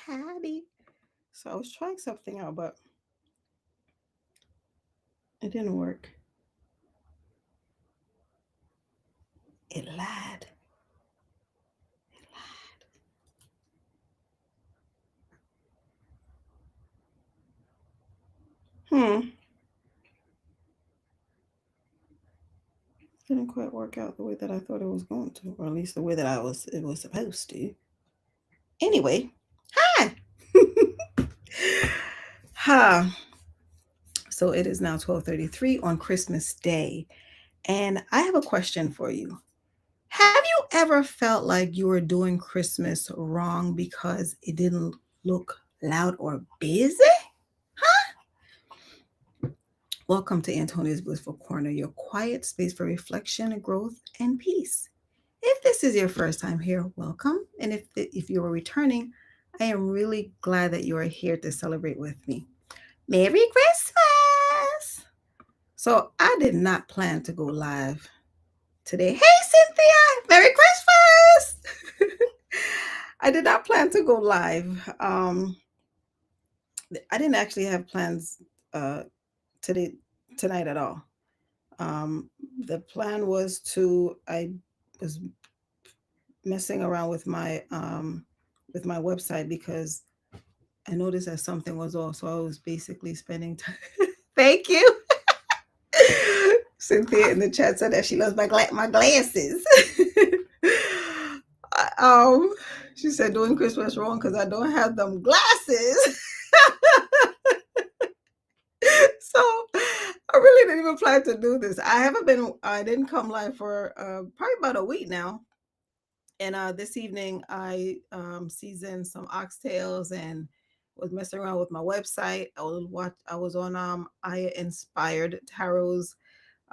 Patty. So I was trying something out, but it didn't work. It lied. Hmm. Didn't quite work out the way that I thought it was going to, or at least the way that it was supposed to. Anyway, hi. Ha. So it is now 12:33 on Christmas Day, and I have a question for you. Have you ever felt like you were doing Christmas wrong because it didn't look loud or busy? Welcome to Antonia's Blissful Corner, your quiet space for reflection, growth, and peace. If this is your first time here, welcome. And if you are returning, I am really glad that you are here to celebrate with me. Merry Christmas! So I did not plan to go live today. Hey, Cynthia! Merry Christmas! I did not plan to go live. I didn't actually have plans uh, today tonight at all. Um, the plan was I was messing around with my website because I noticed that something was off. So I was basically spending time. Thank you. Cynthia in the chat said that she loves my glasses. um, she said doing Christmas wrong because I don't have them glasses. So I really didn't even plan to do this. I didn't come live for probably about a week now. And this evening I seasoned some oxtails and was messing around with my website. I was on I Inspired Tarot's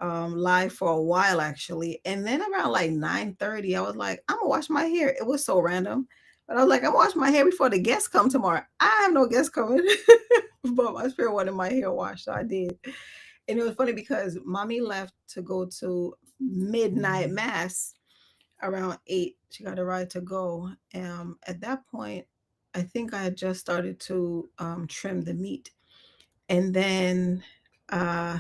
live for a while actually. And then around like 9:30, I was like, I'm gonna wash my hair. It was so random. But I was like, I'm gonna wash my hair before the guests come tomorrow. I have no guests coming. But my spirit wanted my hair washed, so I did. And it was funny because mommy left to go to midnight mass around 8. She got a ride to go. At that point, I think I had just started to trim the meat. And uh,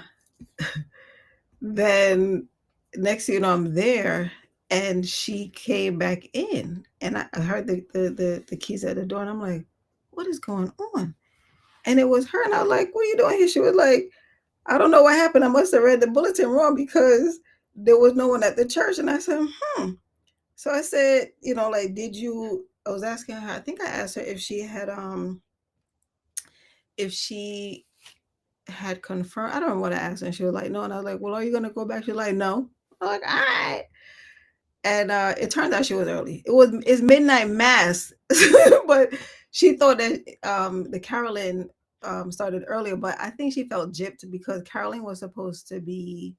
then next thing you know, I'm there and she came back in and I heard the keys at the door and I'm like, what is going on? And it was her and I was like, what are you doing here? She was like, I don't know what happened. I must have read the bulletin wrong because there was no one at the church. And I said, hmm. So I said, like, did you? I was asking her. I think I asked her if she had confirmed. I don't know what I asked her. And she was like, no. And I was like, well, are you gonna go back? She's like, no. I'm like, all right. And it turned out she was early. It's midnight mass, but she thought that the Carolyn started earlier. But I think she felt gypped because Carolyn was supposed to be,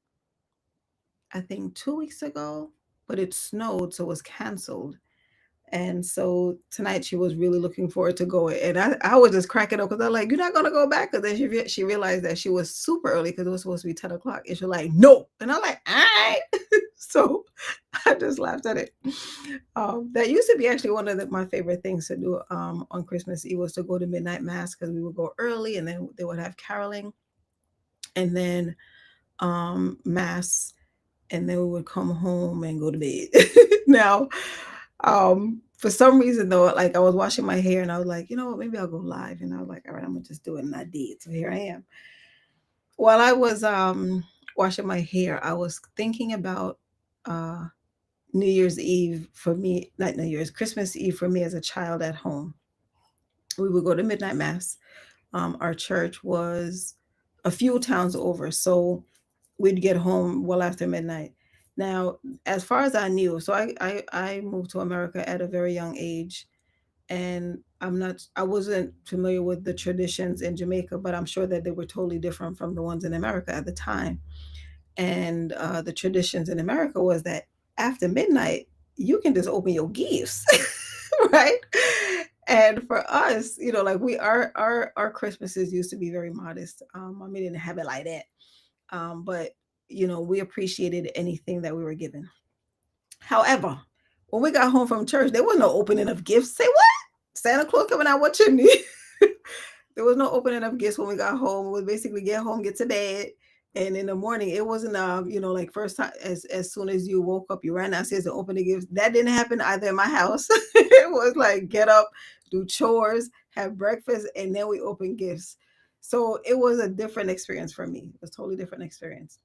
I think, 2 weeks ago, but it snowed, so it was canceled. And so tonight she was really looking forward to going. And I was just cracking up because I'm like, you're not going to go back? Because then she realized that she was super early because it was supposed to be 10 o'clock. And she's like, no. And I'm like, all right. So I just laughed at it. That used to be actually one of my favorite things to do on Christmas Eve was to go to midnight mass because we would go early and then they would have caroling and then mass and then we would come home and go to bed. Now, for some reason though, like I was washing my hair and I was like, you know what, maybe I'll go live. And I was like, all right, I'm gonna just do it. And I did. So here I am. While I was washing my hair, I was thinking about uh New Year's Eve for me, not New Year's, Christmas Eve for me as a child at home. We would go to midnight mass. Our church was a few towns over, so we'd get home well after midnight. Now, as far as I knew, so I moved to America at a very young age, and I wasn't familiar with the traditions in Jamaica, but I'm sure that they were totally different from the ones in America at the time. And the traditions in America was that after midnight, you can just open your gifts, right? And for us, like our Christmases used to be very modest. Mommy didn't have it like that, but we appreciated anything that we were given. However, when we got home from church, there was no opening of gifts. Say what? Santa Claus coming out what chimney? There was no opening up gifts when we got home. It was basically get home, get to bed, and in the morning it wasn't like first time as soon as you woke up, you ran downstairs and opened the gifts. That didn't happen either in my house. It was like get up, do chores, have breakfast, and then we open gifts. So it was a different experience for me. It was a totally different experience.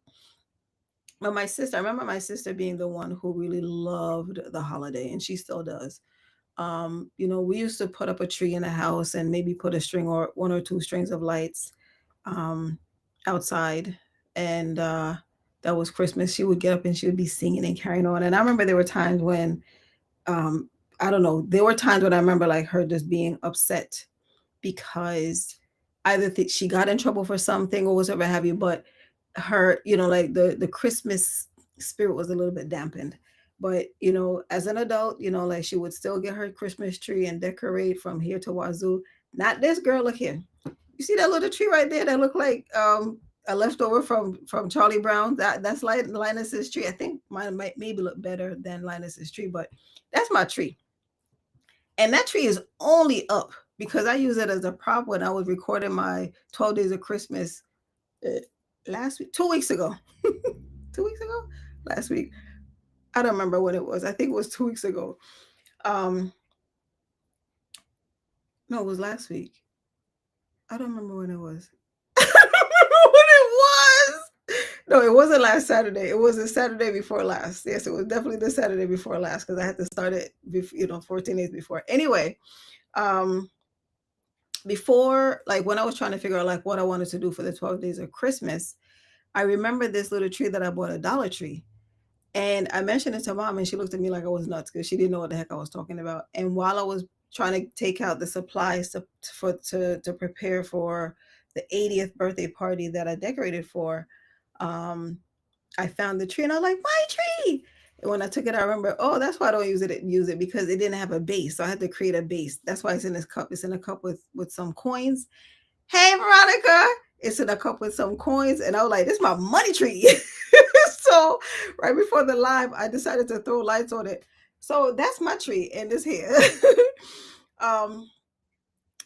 But my sister, I remember my sister being the one who really loved the holiday, and she still does. We used to put up a tree in the house and maybe put a string or one or two strings of lights um, outside. And that was Christmas. She would get up and she would be singing and carrying on. And I remember there were times when, um, I don't know, there were times when I remember like her just being upset because either she got in trouble for something or whatever have you, but her, like the Christmas spirit was a little bit dampened. But as an adult, like she would still get her Christmas tree and decorate from here to Wazoo. Not this girl, look here. You see that little tree right there that look like a leftover from Charlie Brown? That's like Linus's tree. I think mine might maybe look better than Linus's tree, but that's my tree. And that tree is only up because I use it as a prop when I was recording my 12 Days of Christmas last week, 2 weeks ago. 2 weeks ago? Last week. I don't remember when it was. I think it was 2 weeks ago. Um, no, it was last week. I don't remember when it was. I don't remember when it was. No, it wasn't last Saturday. It was the Saturday before last. Yes, it was definitely the Saturday before last because I had to start it, 14 days before. Anyway, um, before, like when I was trying to figure out like what I wanted to do for the 12 days of Christmas, I remember this little tree that I bought at Dollar Tree. And I mentioned it to mom, and she looked at me like I was nuts because she didn't know what the heck I was talking about. And while I was trying to take out the supplies to prepare for the 80th birthday party that I decorated for, I found the tree, and I was like, "My tree!" And when I took it, I remember, oh, that's why I don't use it because it didn't have a base, so I had to create a base. That's why it's in this cup. It's in a cup with some coins. Hey, Veronica. It's in a cup with some coins. And I was like, this is my money tree. So right before the live, I decided to throw lights on it. So that's my tree and this here. um,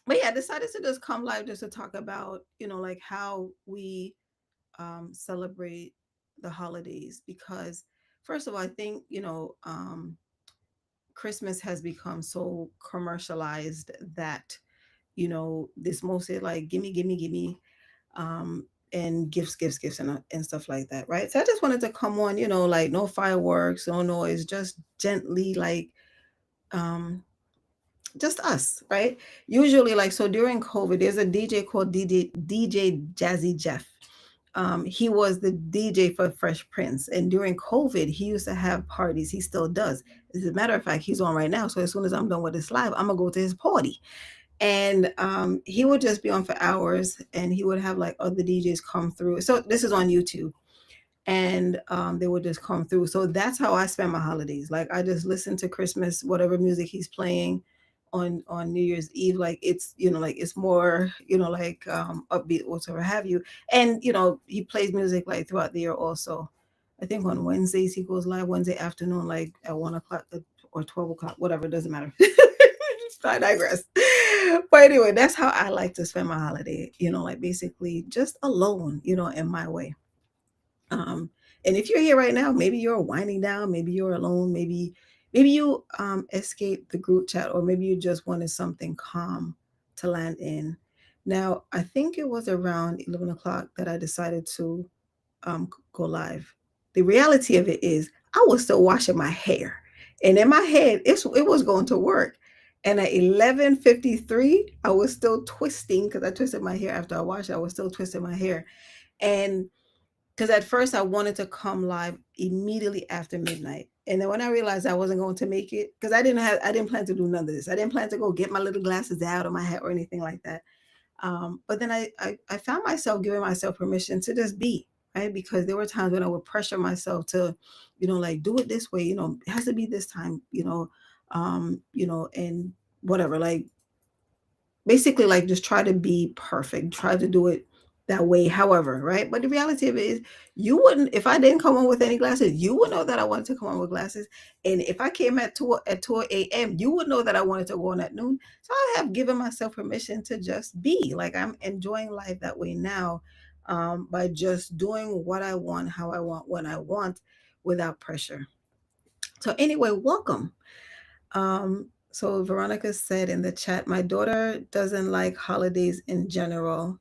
but yeah, I decided to just come live just to talk about, like how we celebrate the holidays. Because first of all, I think, Christmas has become so commercialized that this mostly like gimme, gimme, gimme, um, and gifts, and stuff like that, right? So I just wanted to come on, like no fireworks, no noise, just gently, like, um, just us, right? Usually, like, so during COVID, there's a DJ called DJ Jazzy Jeff. He was the DJ for Fresh Prince, and during COVID, he used to have parties. He still does. As a matter of fact, he's on right now. So as soon as I'm done with this live, I'm gonna go to his party. And he would just be on for hours, and he would have like other DJs come through. So this is on YouTube, and they would just come through. So that's how I spend my holidays. Like I just listen to Christmas, whatever music he's playing on New Year's Eve. Like it's like it's more like upbeat, whatever have you. And he plays music like throughout the year also. I think on Wednesdays he goes live Wednesday afternoon, like at 1 o'clock or 12 o'clock, whatever. It doesn't matter. I digress. But anyway, that's how I like to spend my holiday, like basically just alone, in my way. Um, and if you're here right now, maybe you're winding down, maybe you're alone, maybe you escaped the group chat, or maybe you just wanted something calm to land in. Now, I think it was around 11 o'clock that I decided to go live. The reality of it is, I was still washing my hair, and in my head, it was going to work. And at 11:53, I was still twisting because I twisted my hair after I washed it. I was still twisting my hair, and because at first I wanted to come live immediately after midnight. And then when I realized I wasn't going to make it, because I didn't plan to do none of this. I didn't plan to go get my little glasses out of my hat or anything like that. But then I found myself giving myself permission to just be, right? Because there were times when I would pressure myself to, like do it this way, it has to be this time, and whatever, like basically like just try to be perfect, try to do it that way, however, right? But the reality of it is, you wouldn't, if I didn't come on with any glasses, you would know that I wanted to come on with glasses. And if I came at 2 a.m., you would know that I wanted to go on at noon. So I have given myself permission to just be. Like, I'm enjoying life that way now, by just doing what I want, how I want, when I want, without pressure. So anyway, welcome. So Veronica said in the chat, my daughter doesn't like holidays in general.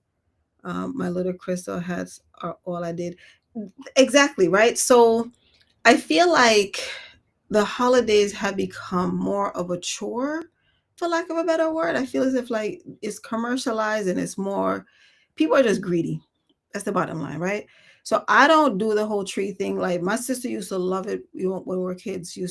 My little crystal hats are all I did. Exactly, right? So I feel like the holidays have become more of a chore, for lack of a better word. I feel as if like it's commercialized and it's more, people are just greedy. That's the bottom line, right? So I don't do the whole tree thing. Like my sister used to love it. When we were kids, we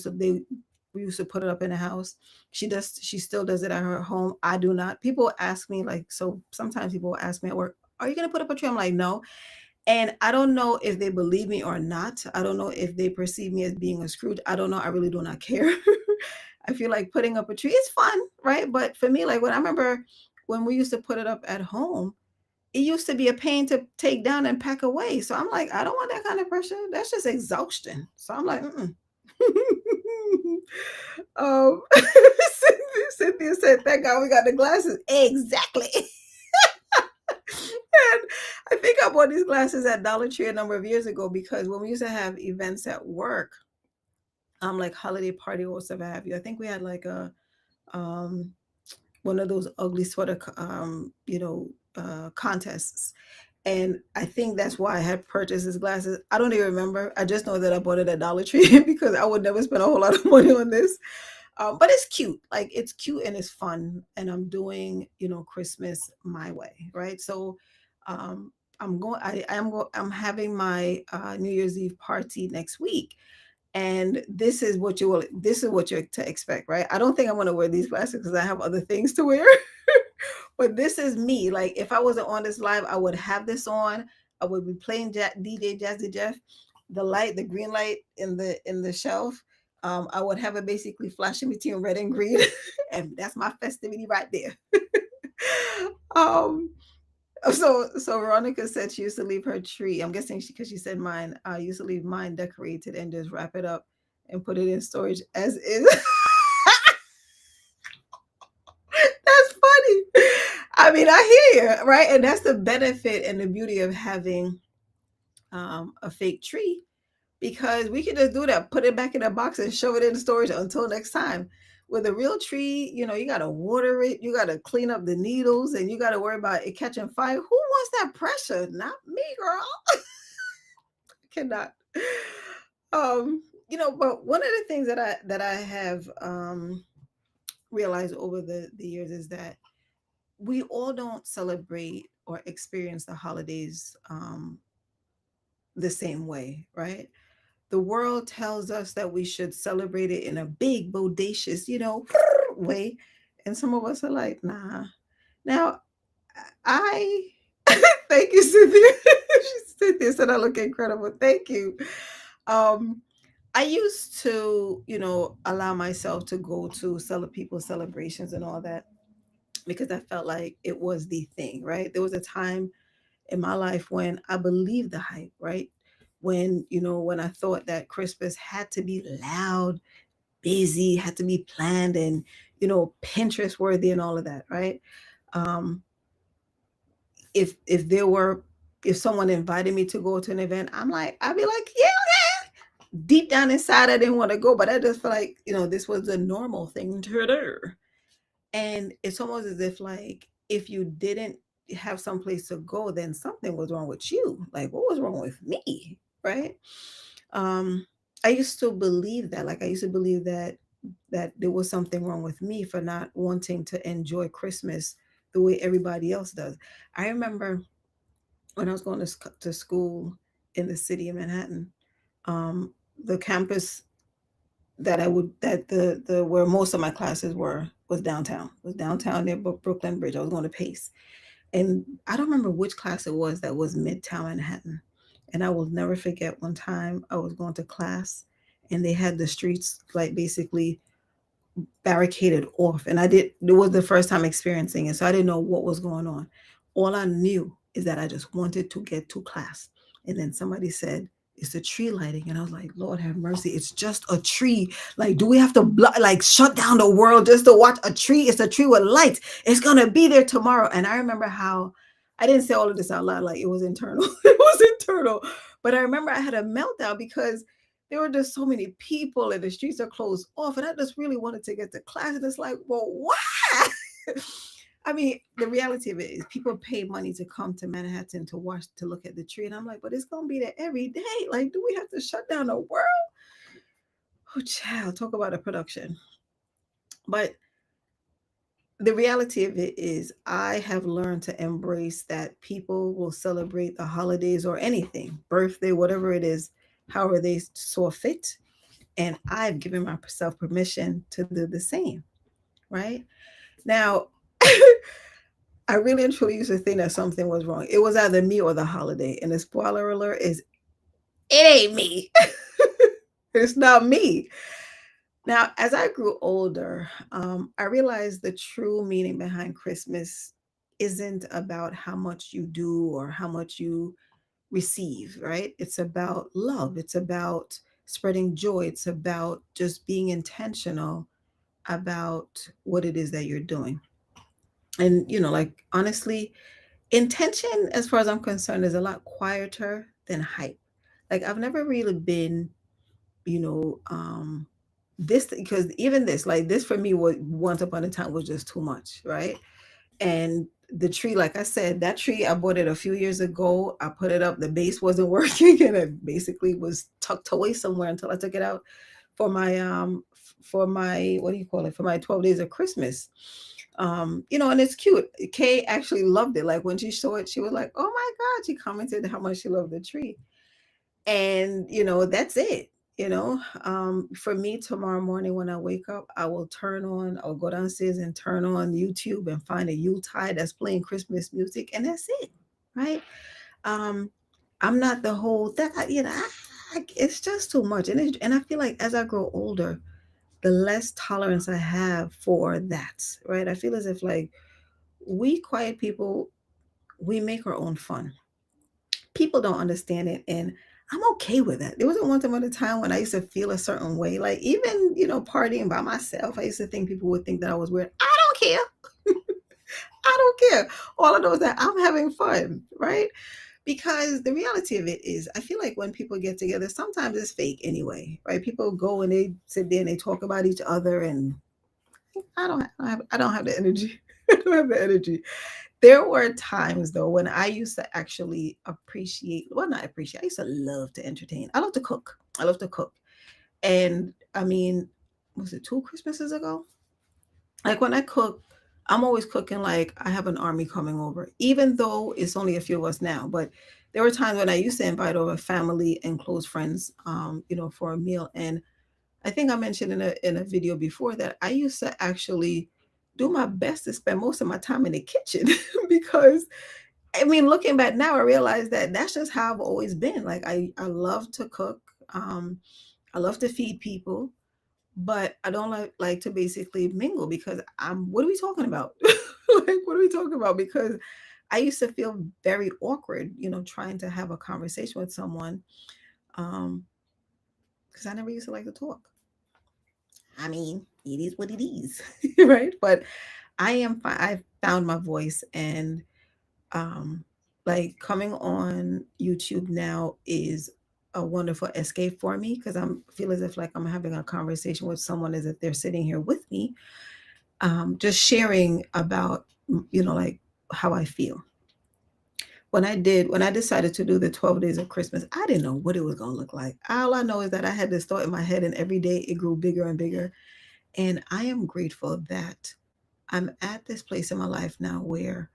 used to put it up in the house. She still does it at her home. I do not. People ask me like, so sometimes people will ask me at work, are you gonna put up a tree? I'm like, no. And I don't know if they believe me or not. I don't know if they perceive me as being a Scrooge. I don't know. I really do not care. I feel like putting up a tree is fun, right? But for me, like when I remember when we used to put it up at home, it used to be a pain to take down and pack away. So I'm like, I don't want that kind of pressure. That's just exhaustion. So I'm like, mm-mm. Cynthia said, thank God we got the glasses. Exactly. And I think I bought these glasses at Dollar Tree a number of years ago because when we used to have events at work, like holiday party or whatever have you, I think we had like a um one of those ugly sweater contests. And I think that's why I had purchased these glasses. I don't even remember. I just know that I bought it at Dollar Tree because I would never spend a whole lot of money on this. But it's cute. Like it's cute and it's fun. And I'm doing, Christmas my way, right? So um, I'm having my New Year's Eve party next week. And this is what you're to expect, right? I don't think I'm going to wear these glasses because I have other things to wear. But this is me. Like if I wasn't on this live, I would have this on. I would be playing DJ Jazzy Jeff, the green light in the shelf. I would have it basically flashing between red and green, and that's my festivity right there. um, so Veronica said she used to leave her tree. I'm guessing because she said mine. I used to leave mine decorated and just wrap it up and put it in storage as is. That's funny. I mean, I hear you, right? And that's the benefit and the beauty of having a fake tree, because we can just do that, put it back in a box and shove it in storage until next time. With a real tree, you got to water it, you got to clean up the needles, and you got to worry about it catching fire. Who wants that pressure? Not me, girl. Cannot. But one of the things that I have realized over the years is that we all don't celebrate or experience the holidays the same way, right? The world tells us that we should celebrate it in a big, bodacious, way. And some of us are like, nah. Now, I thank you, Cynthia. Cynthia said I look incredible. Thank you. Um, I used to, allow myself to go to people's celebrations and all that because I felt like it was the thing, right? There was a time in my life when I believed the hype, right? When I thought that Christmas had to be loud, busy, had to be planned and, Pinterest worthy and all of that, right? Um, if someone invited me to go to an event, I'd be like, yeah. Deep down inside, I didn't want to go, but I just felt like, this was the normal thing to do. And it's almost as if like if you didn't have some place to go, then something was wrong with you. Like what was wrong with me, right? Um, I used to believe that. Like I used to believe that there was something wrong with me for not wanting to enjoy Christmas the way everybody else does. I remember when I was going to school in the city of Manhattan, um, the campus that where most of my classes was downtown. Was downtown near Brooklyn Bridge. I was going to Pace, and I don't remember which class it was that was Midtown Manhattan. And I will never forget one time I was going to class, and they had the streets like basically barricaded off, and it was the first time experiencing it, so I didn't know what was going on. All I knew is that I just wanted to get to class. And then somebody said, it's a tree lighting. And I was like, Lord have mercy, it's just a tree. Like, do we have to like shut down the world just to watch a tree? It's a tree with lights. It's gonna be there tomorrow. And I remember how I didn't say all of this out loud, like it was internal. It was internal. But I remember I had a meltdown because there were just so many people and the streets are closed off. And I just really wanted to get to class. And it's like, well, why? I mean, the reality of it is people pay money to come to Manhattan to watch, to look at the tree. And I'm like, but it's going to be there every day. Like, do we have to shut down the world? Oh, child, talk about a production. But the reality of it is, I have learned to embrace that people will celebrate the holidays or anything, birthday, whatever it is, however they saw fit. And I've given myself permission to do the same, right? Now, I really and truly used to think that something was wrong. It was either me or the holiday. And the spoiler alert is, it ain't me. It's not me. Now, as I grew older, I realized the true meaning behind Christmas isn't about how much you do or how much you receive, right? It's about love. It's about spreading joy. It's about just being intentional about what it is that you're doing. And, like, honestly, intention, as far as I'm concerned, is a lot quieter than hype. Like, I've never really been, you know, this, because even this, like this for me, was once upon a time was just too much, right? And the tree, like I said, that tree, I bought it a few years ago. I put it up, the base wasn't working, and it basically was tucked away somewhere until I took it out for my what do you call it, for my 12 days of Christmas. And it's cute. Kay actually loved it. Like when she saw it, she was like, oh my God, she commented how much she loved the tree. And that's it. For me, tomorrow morning when I wake up, I'll go downstairs and turn on YouTube and find a Yuletide that's playing Christmas music, and that's it, right? um I'm not the whole that it's just too much. And I feel like as I grow older, the less tolerance I have for that, right? I feel as if, like, we quiet people, we make our own fun. People don't understand it, and I'm okay with that. There wasn't one time at a time when I used to feel a certain way, like even partying by myself. I used to think people would think that I was weird. I don't care. I don't care. All I know is that I'm having fun, right? Because the reality of it is, I feel like when people get together, sometimes it's fake anyway, right? People go and they sit there and they talk about each other, and I don't have the energy. I don't have the energy. There were times though when I used to actually appreciate, well, not appreciate, I used to love to entertain. I love to cook. I love to cook. And I mean, was it 2 Christmases ago? Like when I cook, I'm always cooking like I have an army coming over, even though it's only a few of us now. But there were times when I used to invite over family and close friends, for a meal. And I think I mentioned in a video before that I used to actually do my best to spend most of my time in the kitchen because I mean, looking back now, I realize that that's just how I've always been. Like I love to cook. Um, I love to feed people, but I don't like to basically mingle because what are we talking about? Like, what are we talking about? Because I used to feel very awkward, trying to have a conversation with someone. Because I never used to like to talk. I mean, it is what it is, right? But I am fine. I've found my voice, and um, like coming on YouTube now is a wonderful escape for me because I'm feel as if like I'm having a conversation with someone as if they're sitting here with me, just sharing about like how I feel. When I decided to do the 12 days of Christmas, I didn't know what it was going to look like. All I know is that I had this thought in my head, and every day it grew bigger and bigger. And I am grateful that I'm at this place in my life now where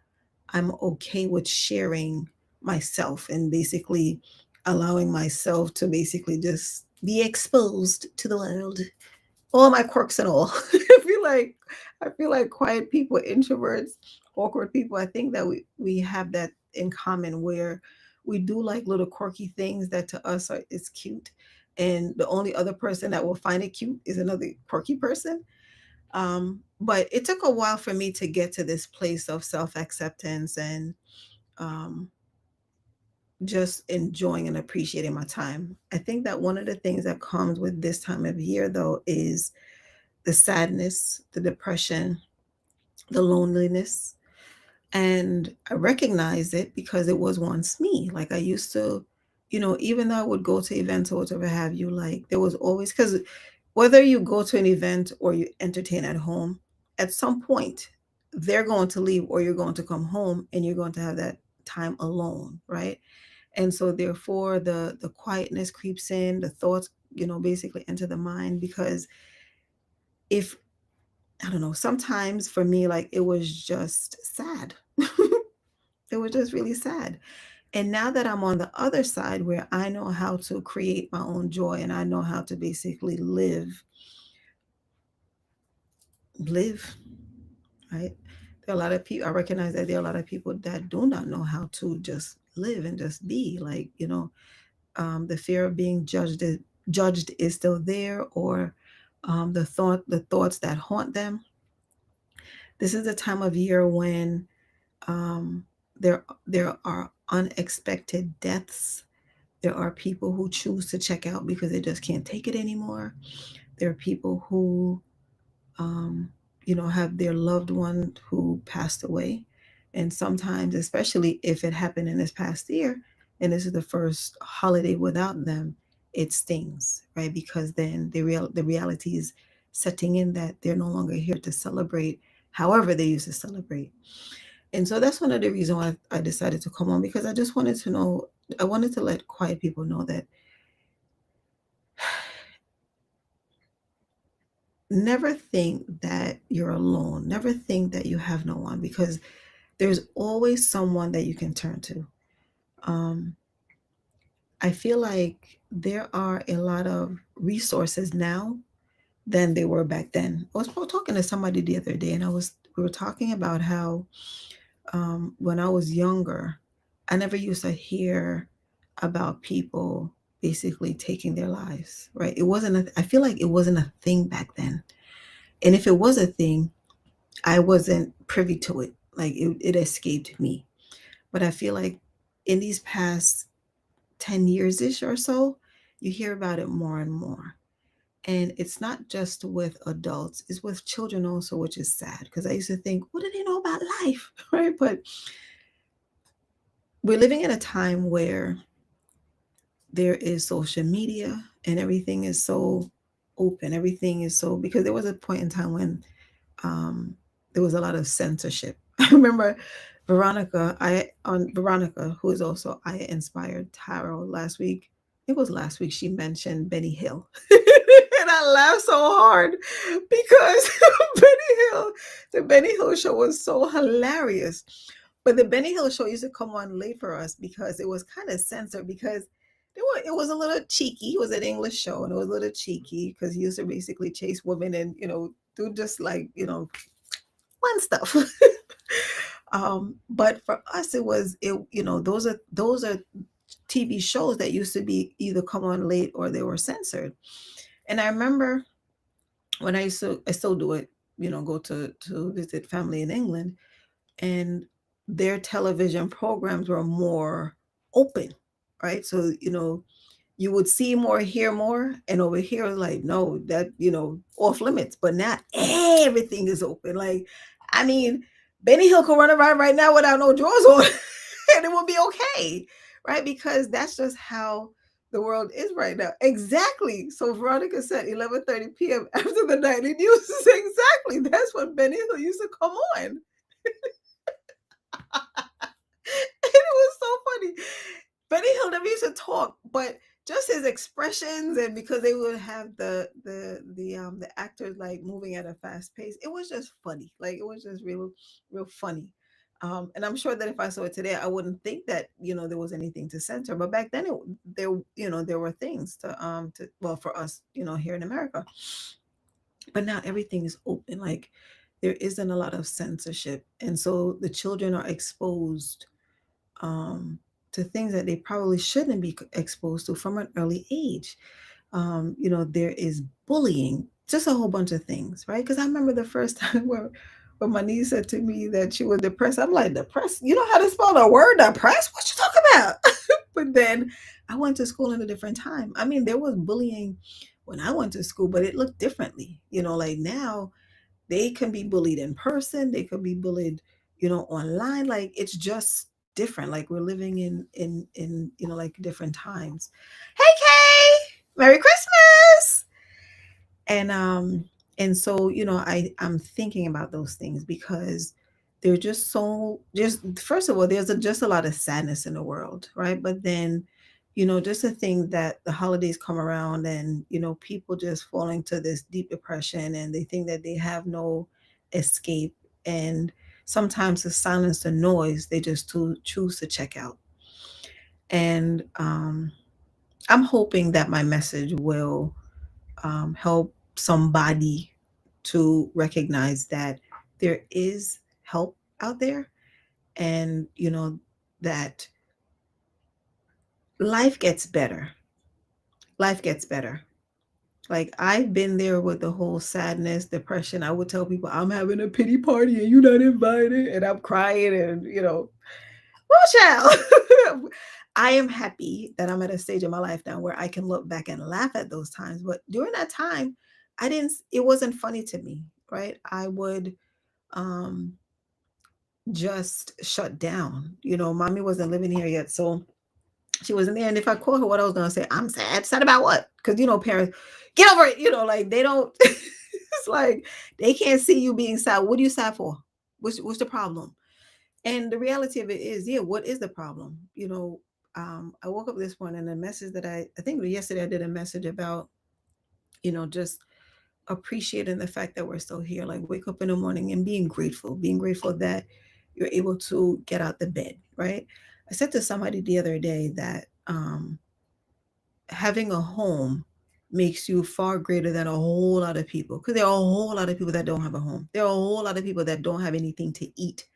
I'm okay with sharing myself and basically allowing myself to basically just be exposed to the world, all my quirks and all. I feel like quiet people, introverts, awkward people, I think that we have that in common, where we do like little quirky things that to us is cute, and the only other person that will find it cute is another quirky person. But it took a while for me to get to this place of self acceptance and um, just enjoying and appreciating my time. I think that one of the things that comes with this time of year, though, is the sadness, the depression, the loneliness. And I recognize it because it was once me. Like I used to, even though I would go to events or whatever have you, like there was always, because whether you go to an event or you entertain at home, at some point they're going to leave or you're going to come home and you're going to have that time alone, right? And so therefore the quietness creeps in, the thoughts, basically enter the mind because if I don't know, sometimes for me, like it was just sad. It was just really sad. And now that I'm on the other side where I know how to create my own joy and I know how to basically live, right? There are a lot of people, I recognize that there are a lot of people that do not know how to just live and just be. Like, the fear of being judged is still there, or the thoughts that haunt them. This is the time of year when um, there are unexpected deaths. There are people who choose to check out because they just can't take it anymore. There are people who, um, have their loved one who passed away. And sometimes, especially if it happened in this past year, and this is the first holiday without them, it stings, right? Because then the reality is setting in that they're no longer here to celebrate however they used to celebrate. And so that's one of the reasons why I decided to come on, because I just wanted to know, I wanted to let quiet people know that never think that you're alone. Never think that you have no one, because there's always someone that you can turn to. Um, I feel like there are a lot of resources now than they were back then. I was talking to somebody the other day, and we were talking about how when I was younger, I never used to hear about people basically taking their lives. Right? It wasn't. I feel like it wasn't a thing back then, and if it was a thing, I wasn't privy to it. Like it escaped me. But I feel like in these past 10 years ish or so, you hear about it more and more. And it's not just with adults, it's with children also, which is sad because I used to think, what do they know about life? Right? But we're living in a time where there is social media and everything is so open. Everything is so, because there was a point in time when um, there was a lot of censorship. I remember Veronica, who is also I inspired tarot last week. It was last week she mentioned Benny Hill. And I laughed so hard because Benny Hill, the Benny Hill show was so hilarious. But the Benny Hill show used to come on late for us because it was kind of censored because it was a little cheeky. It was an English show and it was a little cheeky because he used to basically chase women and, do just like, fun stuff. But for us, those are TV shows that used to be either come on late or they were censored. And I remember when I still do it, go to visit family in England, and their television programs were more open, right? So you would see more, hear more, and over here like no, that off limits. But not everything is open. Like, I mean, Benny Hill could run around right now without no drawers on, and it will be okay, right? Because that's just how the world is right now. Exactly. So Veronica said 11:30 p.m. after the nightly news. Exactly. That's when Benny Hill used to come on. It was so funny. Benny Hill never used to talk, but just his expressions, and because they would have the actors like moving at a fast pace, it was just funny. Like it was just real funny. And I'm sure that if I saw it today, I wouldn't think that there was anything to censor. But back then, there were things to well for us here in America. But now everything is open. Like there isn't a lot of censorship, and so the children are exposed um, to things that they probably shouldn't be exposed to from an early age. There is bullying, just a whole bunch of things, right? Because I remember the first time But my niece said to me that she was depressed. I'm like, depressed? You know how to spell the word depressed? What you talking about? But then I went to school in a different time. I mean, there was bullying when I went to school, but it looked differently. Like now they can be bullied in person, they could be bullied, online. Like it's just different. Like we're living in like different times. Hey Kay! Merry Christmas! And so I'm thinking about those things because they're just first of all there's just a lot of sadness in the world, right? But then just to think that the holidays come around and people just fall into this deep depression and they think that they have no escape, and sometimes to silence the noise they just choose to check out. And I'm hoping that my message will help somebody to recognize that there is help out there, and that life gets better. Life gets better. Like I've been there with the whole sadness, depression. I would tell people I'm having a pity party and you're not invited, and I'm crying, and well, child. I am happy that I'm at a stage in my life now where I can look back and laugh at those times. But during that time, it wasn't funny to me, right? I would um, just shut down. Mommy wasn't living here yet. So she wasn't there. And if I called her, what I was going to say, I'm sad. Sad about what? Because, parents, get over it. Like they don't, it's like they can't see you being sad. What are you sad for? What's the problem? And the reality of it is, yeah, what is the problem? I woke up this morning and a message that I think yesterday I did a message about, just appreciating the fact that we're still here. Like wake up in the morning and being grateful that you're able to get out the bed, right? I said to somebody the other day that having a home makes you far greater than a whole lot of people, because there are a whole lot of people that don't have a home. There are a whole lot of people that don't have anything to eat,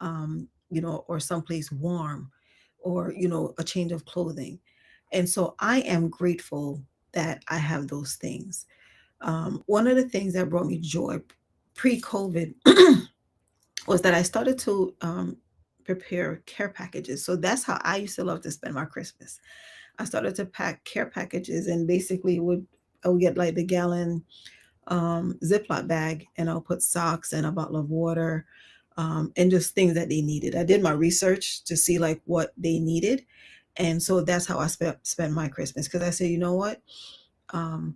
or someplace warm, or a change of clothing. And so I am grateful that I have those things. One of the things that brought me joy pre-COVID was that I started to prepare care packages. So that's how I used to love to spend my Christmas. I started to pack care packages, and basically I would get like the gallon Ziploc bag, and I'll put socks and a bottle of water, and just things that they needed. I did my research to see like what they needed, and so that's how I spent my Christmas. Because I said, you know what, um,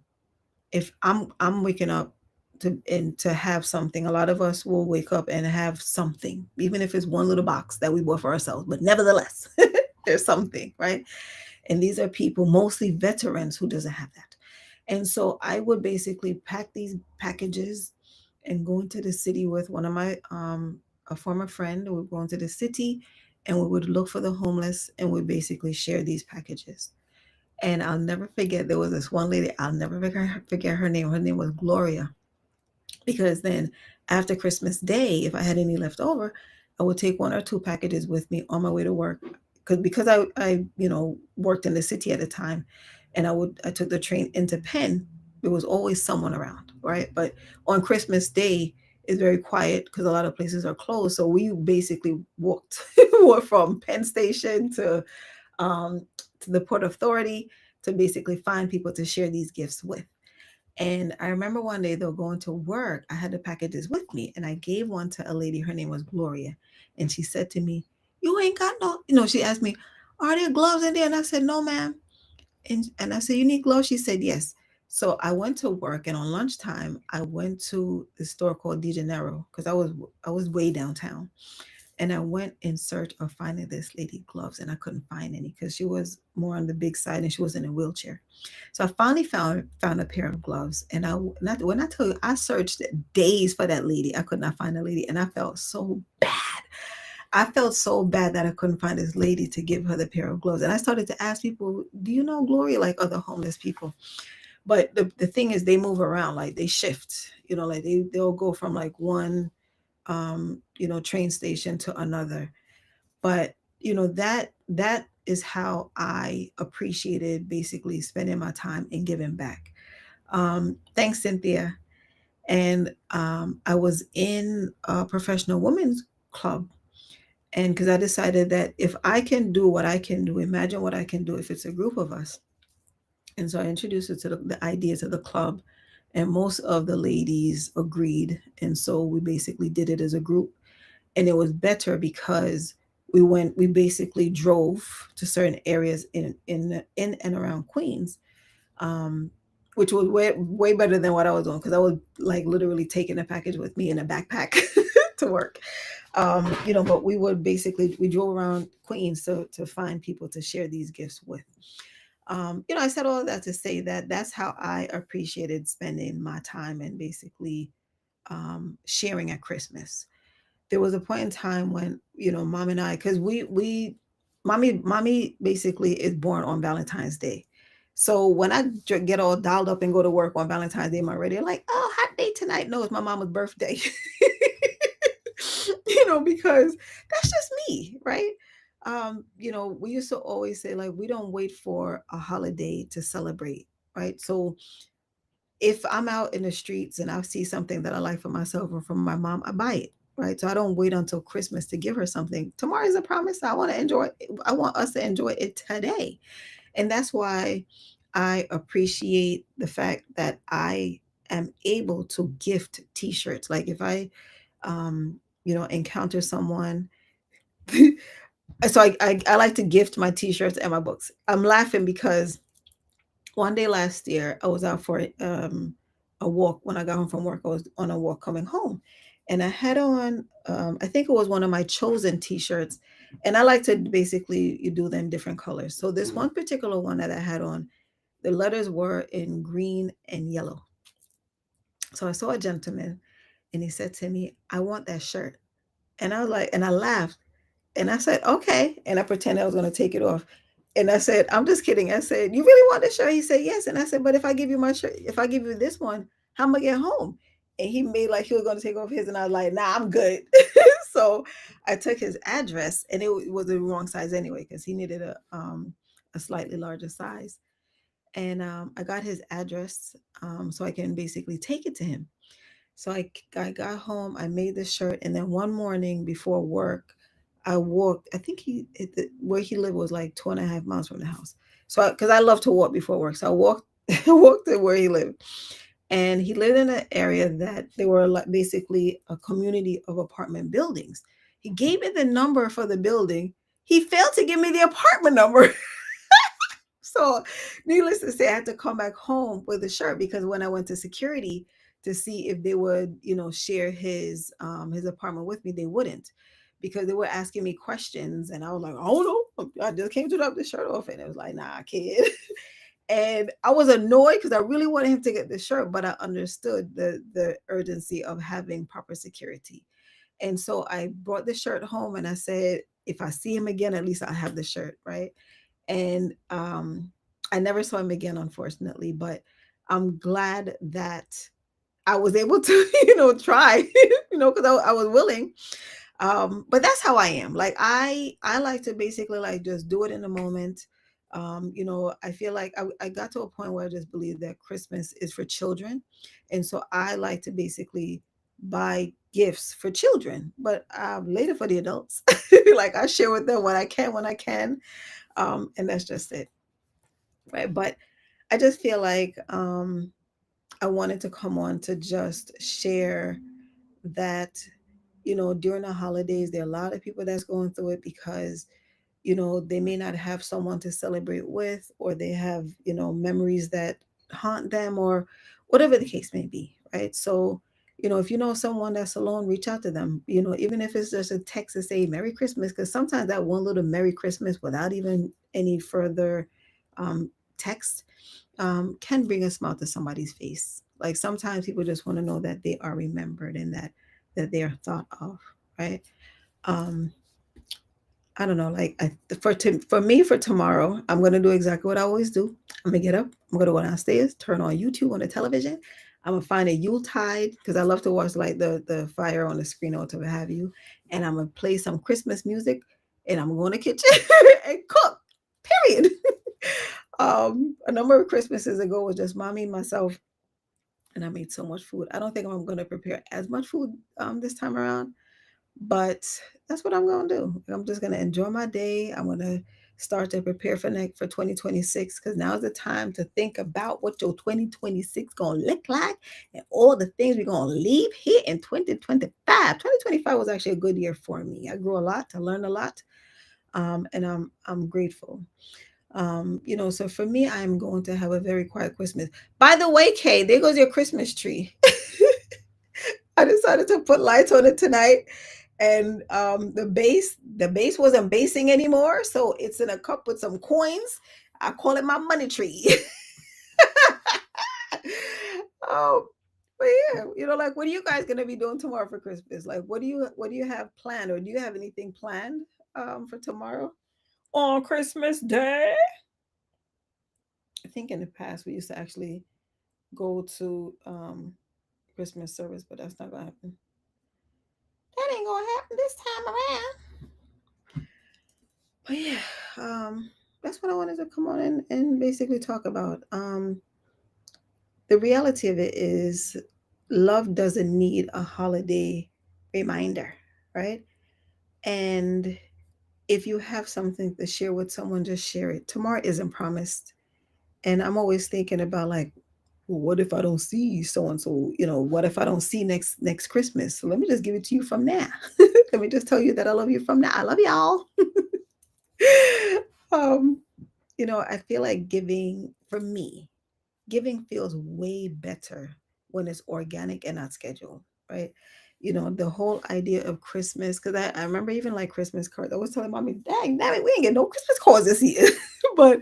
if I'm waking up to have something, a lot of us will wake up and have something, even if it's one little box that we bought for ourselves. But nevertheless, there's something, right? And these are people, mostly veterans, who doesn't have that. And so I would basically pack these packages and go into the city with one of my a former friend. We would go into the city and we would look for the homeless and we basically share these packages. And I'll never forget, there was this one lady, I'll never forget her name. Her name was Gloria. Because then after Christmas Day, if I had any left over, I would take one or two packages with me on my way to work. Because I worked in the city at the time, and I took the train into Penn. There was always someone around, right? But on Christmas Day, it's very quiet because a lot of places are closed. So we basically walked from Penn Station um, to the Port Authority to basically find people to share these gifts with. And I remember one day though, going to work, I had the packages with me, and I gave one to a lady. Her name was Gloria, and she said to me, "You ain't got no." She asked me, "Are there gloves in there?" And I said, "No, ma'am." And I said, "You need gloves?" She said, "Yes." So I went to work, and on lunchtime, I went to the store called De Janeiro because I was way downtown, and I went in search of finding this lady gloves, and I couldn't find any because she was more on the big side and she was in a wheelchair. So I finally found a pair of gloves, and when I tell you, I searched days for that lady. I could not find the lady, and I felt so bad. I felt so bad that I couldn't find this lady to give her the pair of gloves. And I started to ask people, "Do you know Gloria?" Like other homeless people. But the thing is, they move around, like they shift. Like they'll go from like one train station to another. But that is how I appreciated basically spending my time and giving back. Thanks, Cynthia. And I was in a professional women's club. And because I decided that if I can do what I can do, imagine what I can do if it's a group of us. And so I introduced it to the idea to the club, and most of the ladies agreed. And so we basically did it as a group, and it was better because we basically drove to certain areas in and around Queens, um, which was way better than what I was doing because I was like literally taking a package with me in a backpack to work. But we drove around Queens to find people to share these gifts with. I said all of that to say that that's how I appreciated spending my time and basically sharing at Christmas. There was a point in time when mom and I, because we mommy basically is born on Valentine's Day. So when I get all dialed up and go to work on Valentine's Day, I'm already like, oh, hot day tonight. No, it's my mama's birthday. Because that's just me, right? We used to always say, like, we don't wait for a holiday to celebrate, right? So if I'm out in the streets and I see something that I like for myself or for my mom, I buy it, right? So I don't wait until Christmas to give her something. Tomorrow is a promise. I want to enjoy it. I want us to enjoy it today. And that's why I appreciate the fact that I am able to gift t-shirts. Like if I encounter someone. So I like to gift my t-shirts and my books. I'm laughing because one day last year I was out for a walk. When I got home from work, I was on a walk coming home, and I had on I think it was one of my chosen t-shirts, and I like to basically you do them different colors. So this one particular one that I had on, the letters were in green and yellow. So I saw a gentleman, and he said to me, "I want that shirt." And I was like, and I laughed. And I said, okay. And I pretended I was going to take it off. And I said, I'm just kidding. I said, you really want this shirt? He said, yes. And I said, but if I give you my shirt, if I give you this one, how am I get home? And he made like he was going to take off his. And I was like, nah, I'm good. So I took his address, and it was the wrong size anyway, because he needed a slightly larger size. And I got his address so I can basically take it to him. So I got home, I made the shirt, and then one morning before work, I walked. I think where he lived was like 2.5 miles from the house. So because I love to walk before work, so I walked I walked to where he lived, and he lived in an area that they were like basically a community of apartment buildings. He gave me the number for the building. He failed to give me the apartment number. So, needless to say, I had to come back home with a shirt because when I went to security to see if they would, share his apartment with me, they wouldn't because they were asking me questions, and I was like, "Oh no, I just came to drop the shirt off," and it was like, "Nah, kid." And I was annoyed because I really wanted him to get the shirt, but I understood the urgency of having proper security. And so I brought the shirt home, and I said, if I see him again, at least I have the shirt, right? And I never saw him again, unfortunately. But I'm glad that I was able to, try, because I was willing. But that's how I am. Like I like to basically like just do it in the moment. I feel like I got to a point where I just believe that Christmas is for children, and so I like to basically buy gifts for children, but later for the adults. Like I share with them what I can when I can, and that's just it, right? But I just feel like I wanted to come on to just share that during the holidays there are a lot of people that's going through it because they may not have someone to celebrate with, or they have memories that haunt them, or whatever the case may be, right? So if you know someone that's alone, reach out to them, even if it's just a text to say Merry Christmas, because sometimes that one little Merry Christmas without even any further um, text can bring a smile to somebody's face. Like sometimes people just want to know that they are remembered and that they are thought of, right? Um, I don't know. Like for me for tomorrow, I'm gonna do exactly what I always do. I'm gonna get up. I'm gonna go downstairs, turn on YouTube on the television. I'm gonna find a Yuletide because I love to watch like the fire on the screen or whatever have you. And I'm gonna play some Christmas music, and I'm going to the kitchen and cook. Period. A number of Christmases ago was just mommy, myself, and I made so much food. I don't think I'm going to prepare as much food this time around, but that's what I'm going to do. I'm just going to enjoy my day. I'm going to start to prepare for 2026, because now is the time to think about what your 2026 going to look like and all the things we're going to leave here in 2025. 2025 was actually a good year for me. I grew a lot, I learned a lot, and I'm grateful. So for me, I'm going to have a very quiet Christmas. By the way, Kay, there goes your Christmas tree. I decided to put lights on it tonight, and the base wasn't basing anymore, so it's in a cup with some coins. I call it my money tree. Oh, but yeah, like, what are you guys gonna be doing tomorrow for Christmas? Like, what do you have planned, or do you have anything planned for tomorrow on Christmas Day? I think in the past we used to actually go to Christmas service, but that's not gonna happen. That ain't gonna happen this time around. But yeah, that's what I wanted to come on and basically talk about. The reality of it is, love doesn't need a holiday reminder, right? And if you have something to share with someone, just share it. Tomorrow isn't promised. And I'm always thinking about, like, well, what if I don't see so and so? What if I don't see next Christmas? So let me just give it to you from now. Let me just tell you that I love you from now. I love y'all. um, I feel like giving feels way better when it's organic and not scheduled, right? The whole idea of Christmas, because I remember even like Christmas cards. I was telling mommy, dang, damn it, we ain't get no Christmas cards this year. But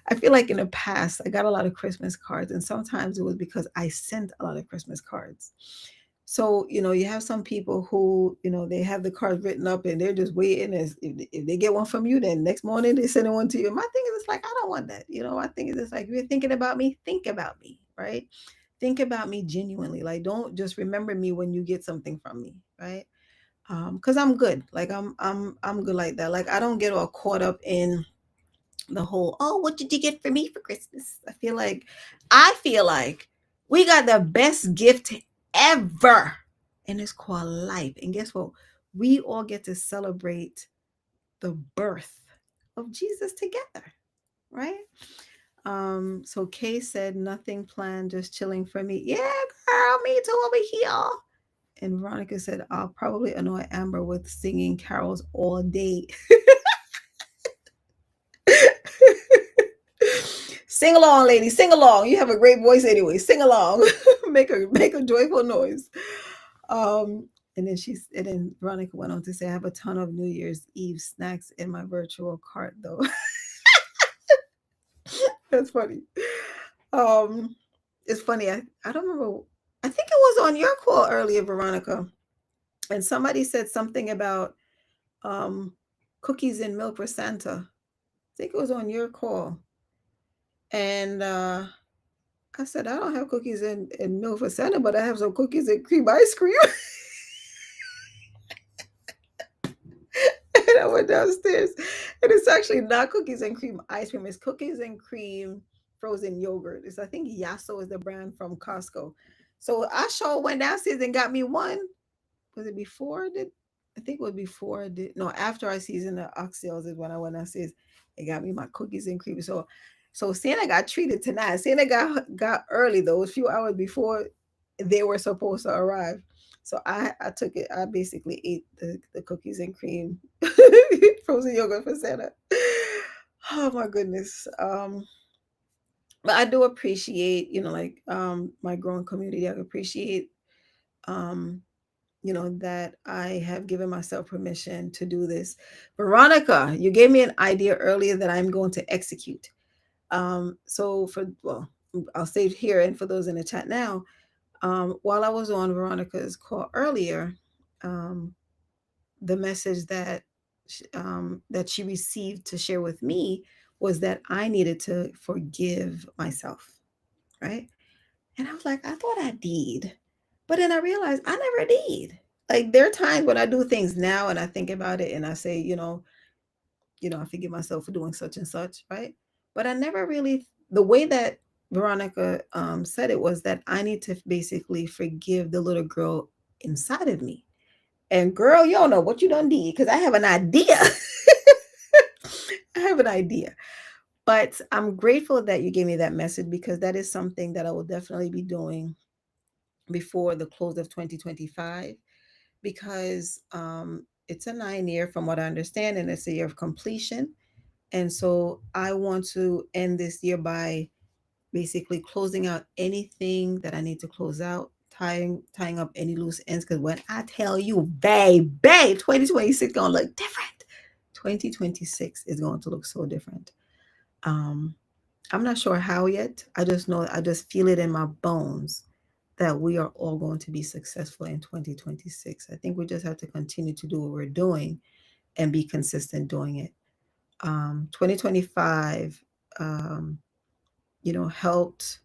I feel like in the past, I got a lot of Christmas cards, and sometimes it was because I sent a lot of Christmas cards. So, you have some people who, they have the cards written up and they're just waiting. As if they get one from you, then next morning they send one to you. My thing is, it's like, I don't want that. My thing is, it's like, if you're thinking about me, think about me, right? Think about me genuinely. Like, don't just remember me when you get something from me, right? Because I'm good. Like, I'm good like that. Like, I don't get all caught up in the whole, oh, what did you get for me for Christmas? I feel like we got the best gift ever, and it's called life. And guess what? We all get to celebrate the birth of Jesus together, right? So Kay said nothing planned, just chilling for me. Yeah, girl, me too over here. And Veronica said, I'll probably annoy Amber with singing carols all day. Sing along, ladies. Sing along. You have a great voice anyway. Sing along. make a joyful noise. Um, and then Veronica went on to say, I have a ton of New Year's Eve snacks in my virtual cart though. That's funny. Um, it's funny. I don't remember. I think it was on your call earlier, Veronica, and somebody said something about um cookies and milk for Santa. I think it was on your call. And I said, I don't have cookies and milk for Santa, but I have some cookies and cream ice cream. And I went downstairs. And it's actually not cookies and cream ice cream, it's cookies and cream frozen yogurt. It's, I think, Yasso is the brand from Costco. So I sure went downstairs and got me one. Was it before I did? I think it was before I did. No, after I seasoned the oxtails is when I went downstairs and got me my cookies and cream. So Santa got treated tonight. Santa got early though, a few hours before they were supposed to arrive. So I took it. I basically ate the cookies and cream frozen yogurt for Santa. Oh my goodness. But I do appreciate, like, my growing community. I appreciate um that I have given myself permission to do this. Veronica, you gave me an idea earlier that I'm going to execute. I'll say it here, and for those in the chat now, while I was on Veronica's call earlier, um, the message that she received to share with me was that I needed to forgive myself, right? And I was like, I thought I did, but then I realized I never did. Like, there are times when I do things now and I think about it and I say, I forgive myself for doing such and such, right? But I never really, the way that Veronica said it was that I need to basically forgive the little girl inside of me. And girl, you don't know what you done did because I have an idea. I have an idea. But I'm grateful that you gave me that message because that is something that I will definitely be doing before the close of 2025 because it's a 9 year from what I understand, and it's a year of completion. And so I want to end this year by basically closing out anything that I need to close out, tying up any loose ends. Because when I tell you, baby, 2026 gonna look different. 2026 is going to look so different. Um, I'm not sure how yet. I just know I just feel it in my bones that we are all going to be successful in 2026. I think we just have to continue to do what we're doing and be consistent doing it. 2025, um, helped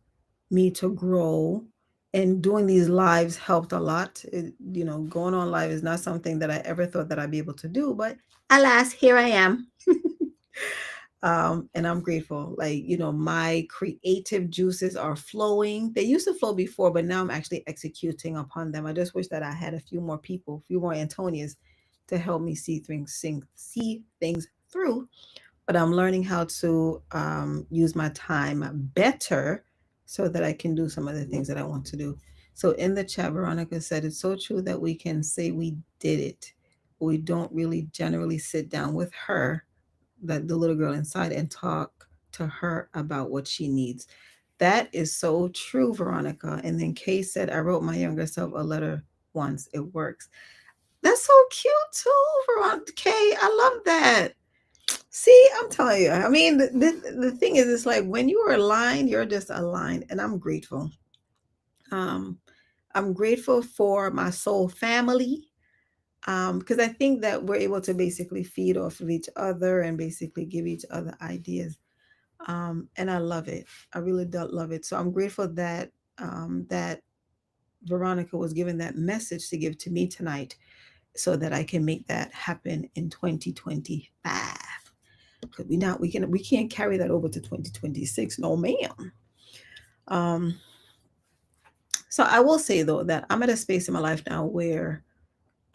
me to grow, and doing these lives helped a lot. Going on live is not something that I ever thought that I'd be able to do, but alas, here I am. And I'm grateful. Like, my creative juices are flowing. They used to flow before, but now I'm actually executing upon them. I just wish that I had a few more people, a few more Antonias to help me see things through. But I'm learning how to use my time better so that I can do some of the things that I want to do. So in the chat, Veronica said, it's so true that we can say we did it, but we don't really generally sit down with her, that the little girl inside, and talk to her about what she needs. That is so true, Veronica. And then Kay said, I wrote my younger self a letter once. It works. That's so cute too, Veronica. Kay, I love that. See, I'm telling you. I mean, the thing is, it's like when you are aligned, you're just aligned, and I'm grateful. Um, I'm grateful for my soul family because I think that we're able to basically feed off of each other and basically give each other ideas. And I love it. I really do love it. So I'm grateful that Veronica was given that message to give to me tonight, so that I can make that happen in 2025. Because we can't carry that over to 2026, no ma'am. Um, so I will say though that I'm at a space in my life now where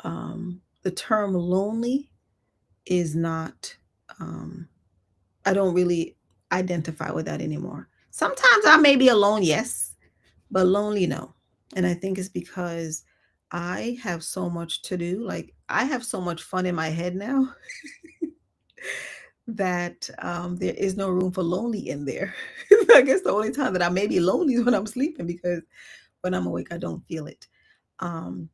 the term lonely is not. Um, I don't really identify with that anymore. Sometimes I may be alone, yes, but lonely, no. And I think it's because I have so much to do. Like I have so much fun in my head now that there is no room for lonely in there. I guess the only time that I may be lonely is when I'm sleeping, because when I'm awake, I don't feel it. Um,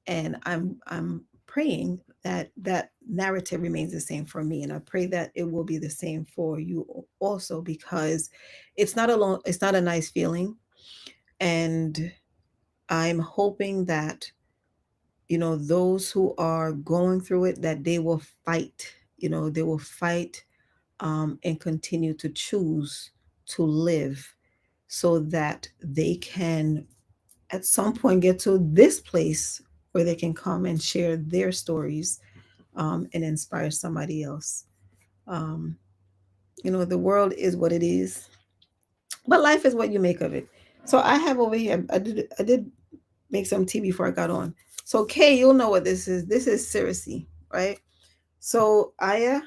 and I'm praying that that narrative remains the same for me, and I pray that it will be the same for you also, because it's not alone. It's not a nice feeling, and I'm hoping that those who are going through it, that they will fight. They will fight and continue to choose to live, so that they can at some point get to this place where they can come and share their stories and inspire somebody else. Um, the world is what it is, but life is what you make of it. So I have over here, I did make some tea before I got on. So Kay, you'll know what this is. This is Circe, right? So Aya,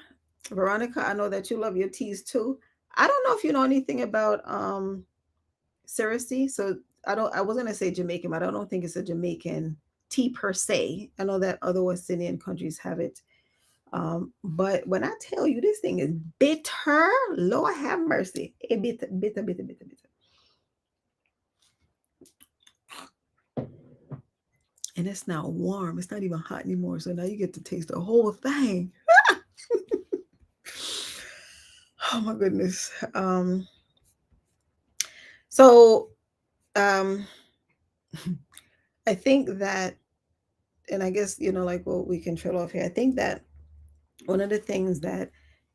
Veronica, I know that you love your teas too. I don't know if you know anything about Circe. So I was gonna say Jamaican, but I don't think it's a Jamaican tea per se. I know that other West Indian countries have it. But when I tell you this thing is bitter, Lord have mercy. It bitter, bitter, bitter, bitter, bitter. And it's now warm. It's not even hot anymore. So now you get to taste the whole thing. Oh my goodness. So um I think that, and I guess, like what we can trail off here. I think that one of the things that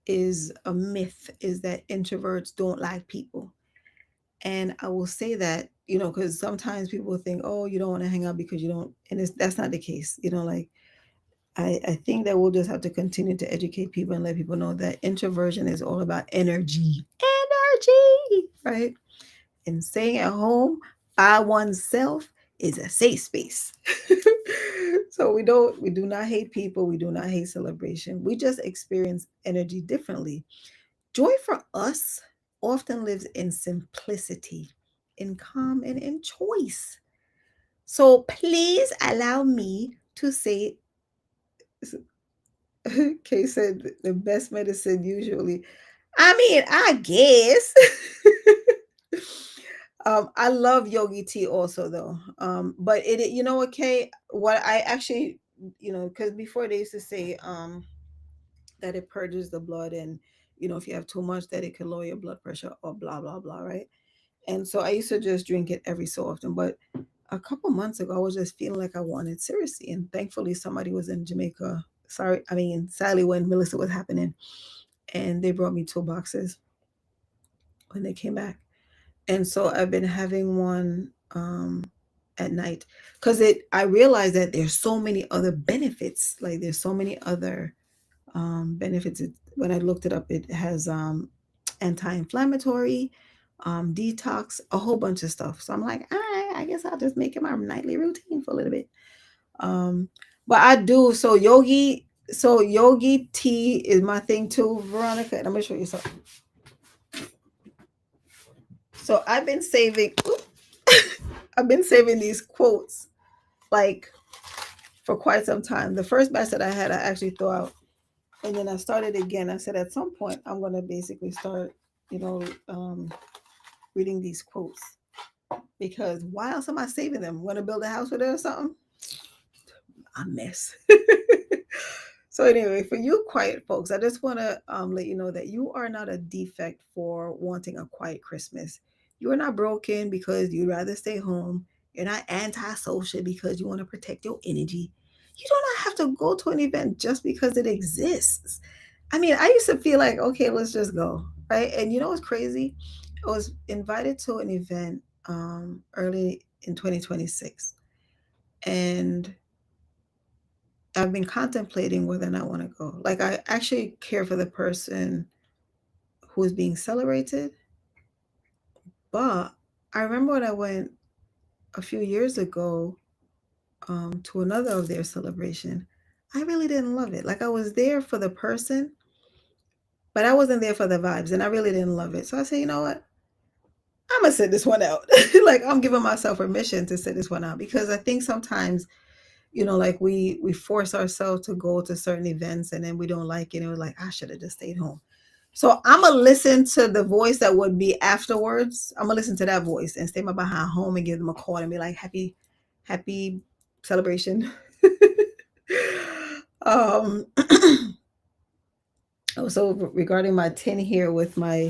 is a myth is that introverts don't like people. And I will say that, because sometimes people think, oh, you don't want to hang out because you don't, and that's not the case. Like I think that we'll just have to continue to educate people and let people know that introversion is all about energy, right? And staying at home by oneself is a safe space. So we do not hate people, we do not hate celebration. We just experience energy differently. Joy for us often lives in simplicity, in calm, and in choice. So please allow me to say, Kay said the best medicine usually. I mean, I guess. I love yogi tea also though. But you know what, Kay? What I actually, because before they used to say that it purges the blood, and if you have too much, that it can lower your blood pressure or blah blah blah, right? And so I used to just drink it every so often. But a couple months ago, I was just feeling like I wanted seriously, and thankfully somebody was in Jamaica. Sadly, when Melissa was happening, and they brought me 2 boxes when they came back. And so I've been having one at night, because I realized that there's so many other benefits. Like there's so many other benefits. When I looked it up, it has anti-inflammatory, detox, a whole bunch of stuff. So I'm like, all right, I guess I'll just make it my nightly routine for a little bit. Um, but I do yogi tea is my thing too, Veronica. And I'm gonna show you something. So I've been saving. I've been saving these quotes like for quite some time. The first batch that I had, I actually threw out, and then I started again. I said at some point I'm gonna basically start, you know, um, reading these quotes, because why else am I saving them? Want to build a house with it or something? A mess. So anyway, for you quiet folks, I just want to let you know that you are not a defect for wanting a quiet Christmas. You are not broken because you'd rather stay home. You're not antisocial because you want to protect your energy. You do not have to go to an event just because it exists. I mean, I used to feel like, okay, let's just go, right? And you know what's crazy? I was invited to an event early in 2026, and I've been contemplating whether or not I want to go. Like, I actually care for the person who is being celebrated, but I remember when I went a few years ago to another of their celebration, I really didn't love it. Like, I was there for the person, but I wasn't there for the vibes, and I really didn't love it. So I said, you know what? I'm gonna sit this one out. Like, I'm giving myself permission to sit this one out, because I think sometimes, like we force ourselves to go to certain events, and then we don't like it, and we're like, I should have just stayed home. So I'm gonna listen to the voice that would be afterwards. I'm gonna listen to that voice and stay my behind home and give them a call and be like, happy celebration. um also, regarding my tin here with my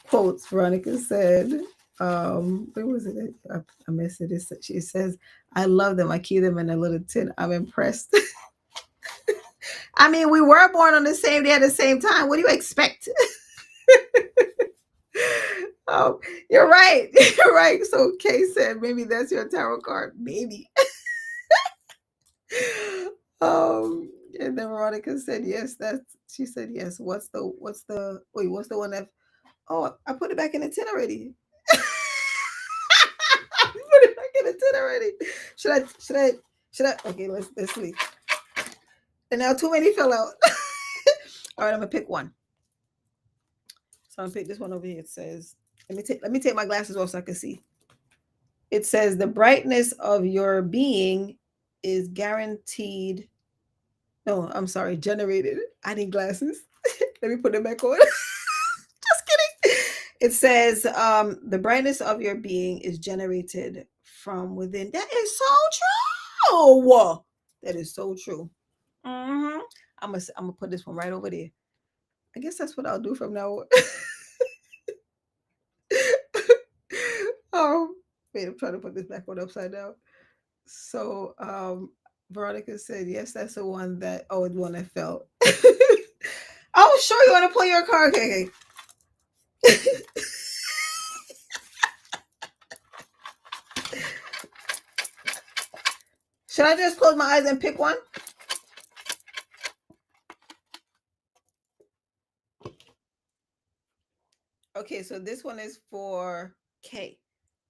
quotes, Veronica said, where was it? I missed it. She says, I love them. I keep them in a little tin. I'm impressed. I mean, we were born on the same day at the same time. What do you expect? Oh, you're right. You're right. So Kay said, maybe that's your tarot card. Maybe. um, and then Veronica said, yes, she said, yes. What's the one that, oh, I put it back in the tin already. I put it back in the tin already. Okay, let's see. And now too many fell out. All right, I'm gonna pick one. So I'm gonna pick this one over here. It says, let me take my glasses off so I can see. It says the brightness of your being is guaranteed. No, I'm sorry, generated. I need glasses. Let me put them back on. Just kidding. It says the brightness of your being is generated from within. That is so true. That is so true. Mm-hmm. I'm gonna put this one right over there. I guess that's what I'll do from now on. um, wait, I'm trying to put this back on upside down. So, Veronica said, yes, that's the one that, oh, the one that fell. Oh, sure, you want to pull your card? Okay, okay. Should I just close my eyes and pick one? Okay, so this one is for K.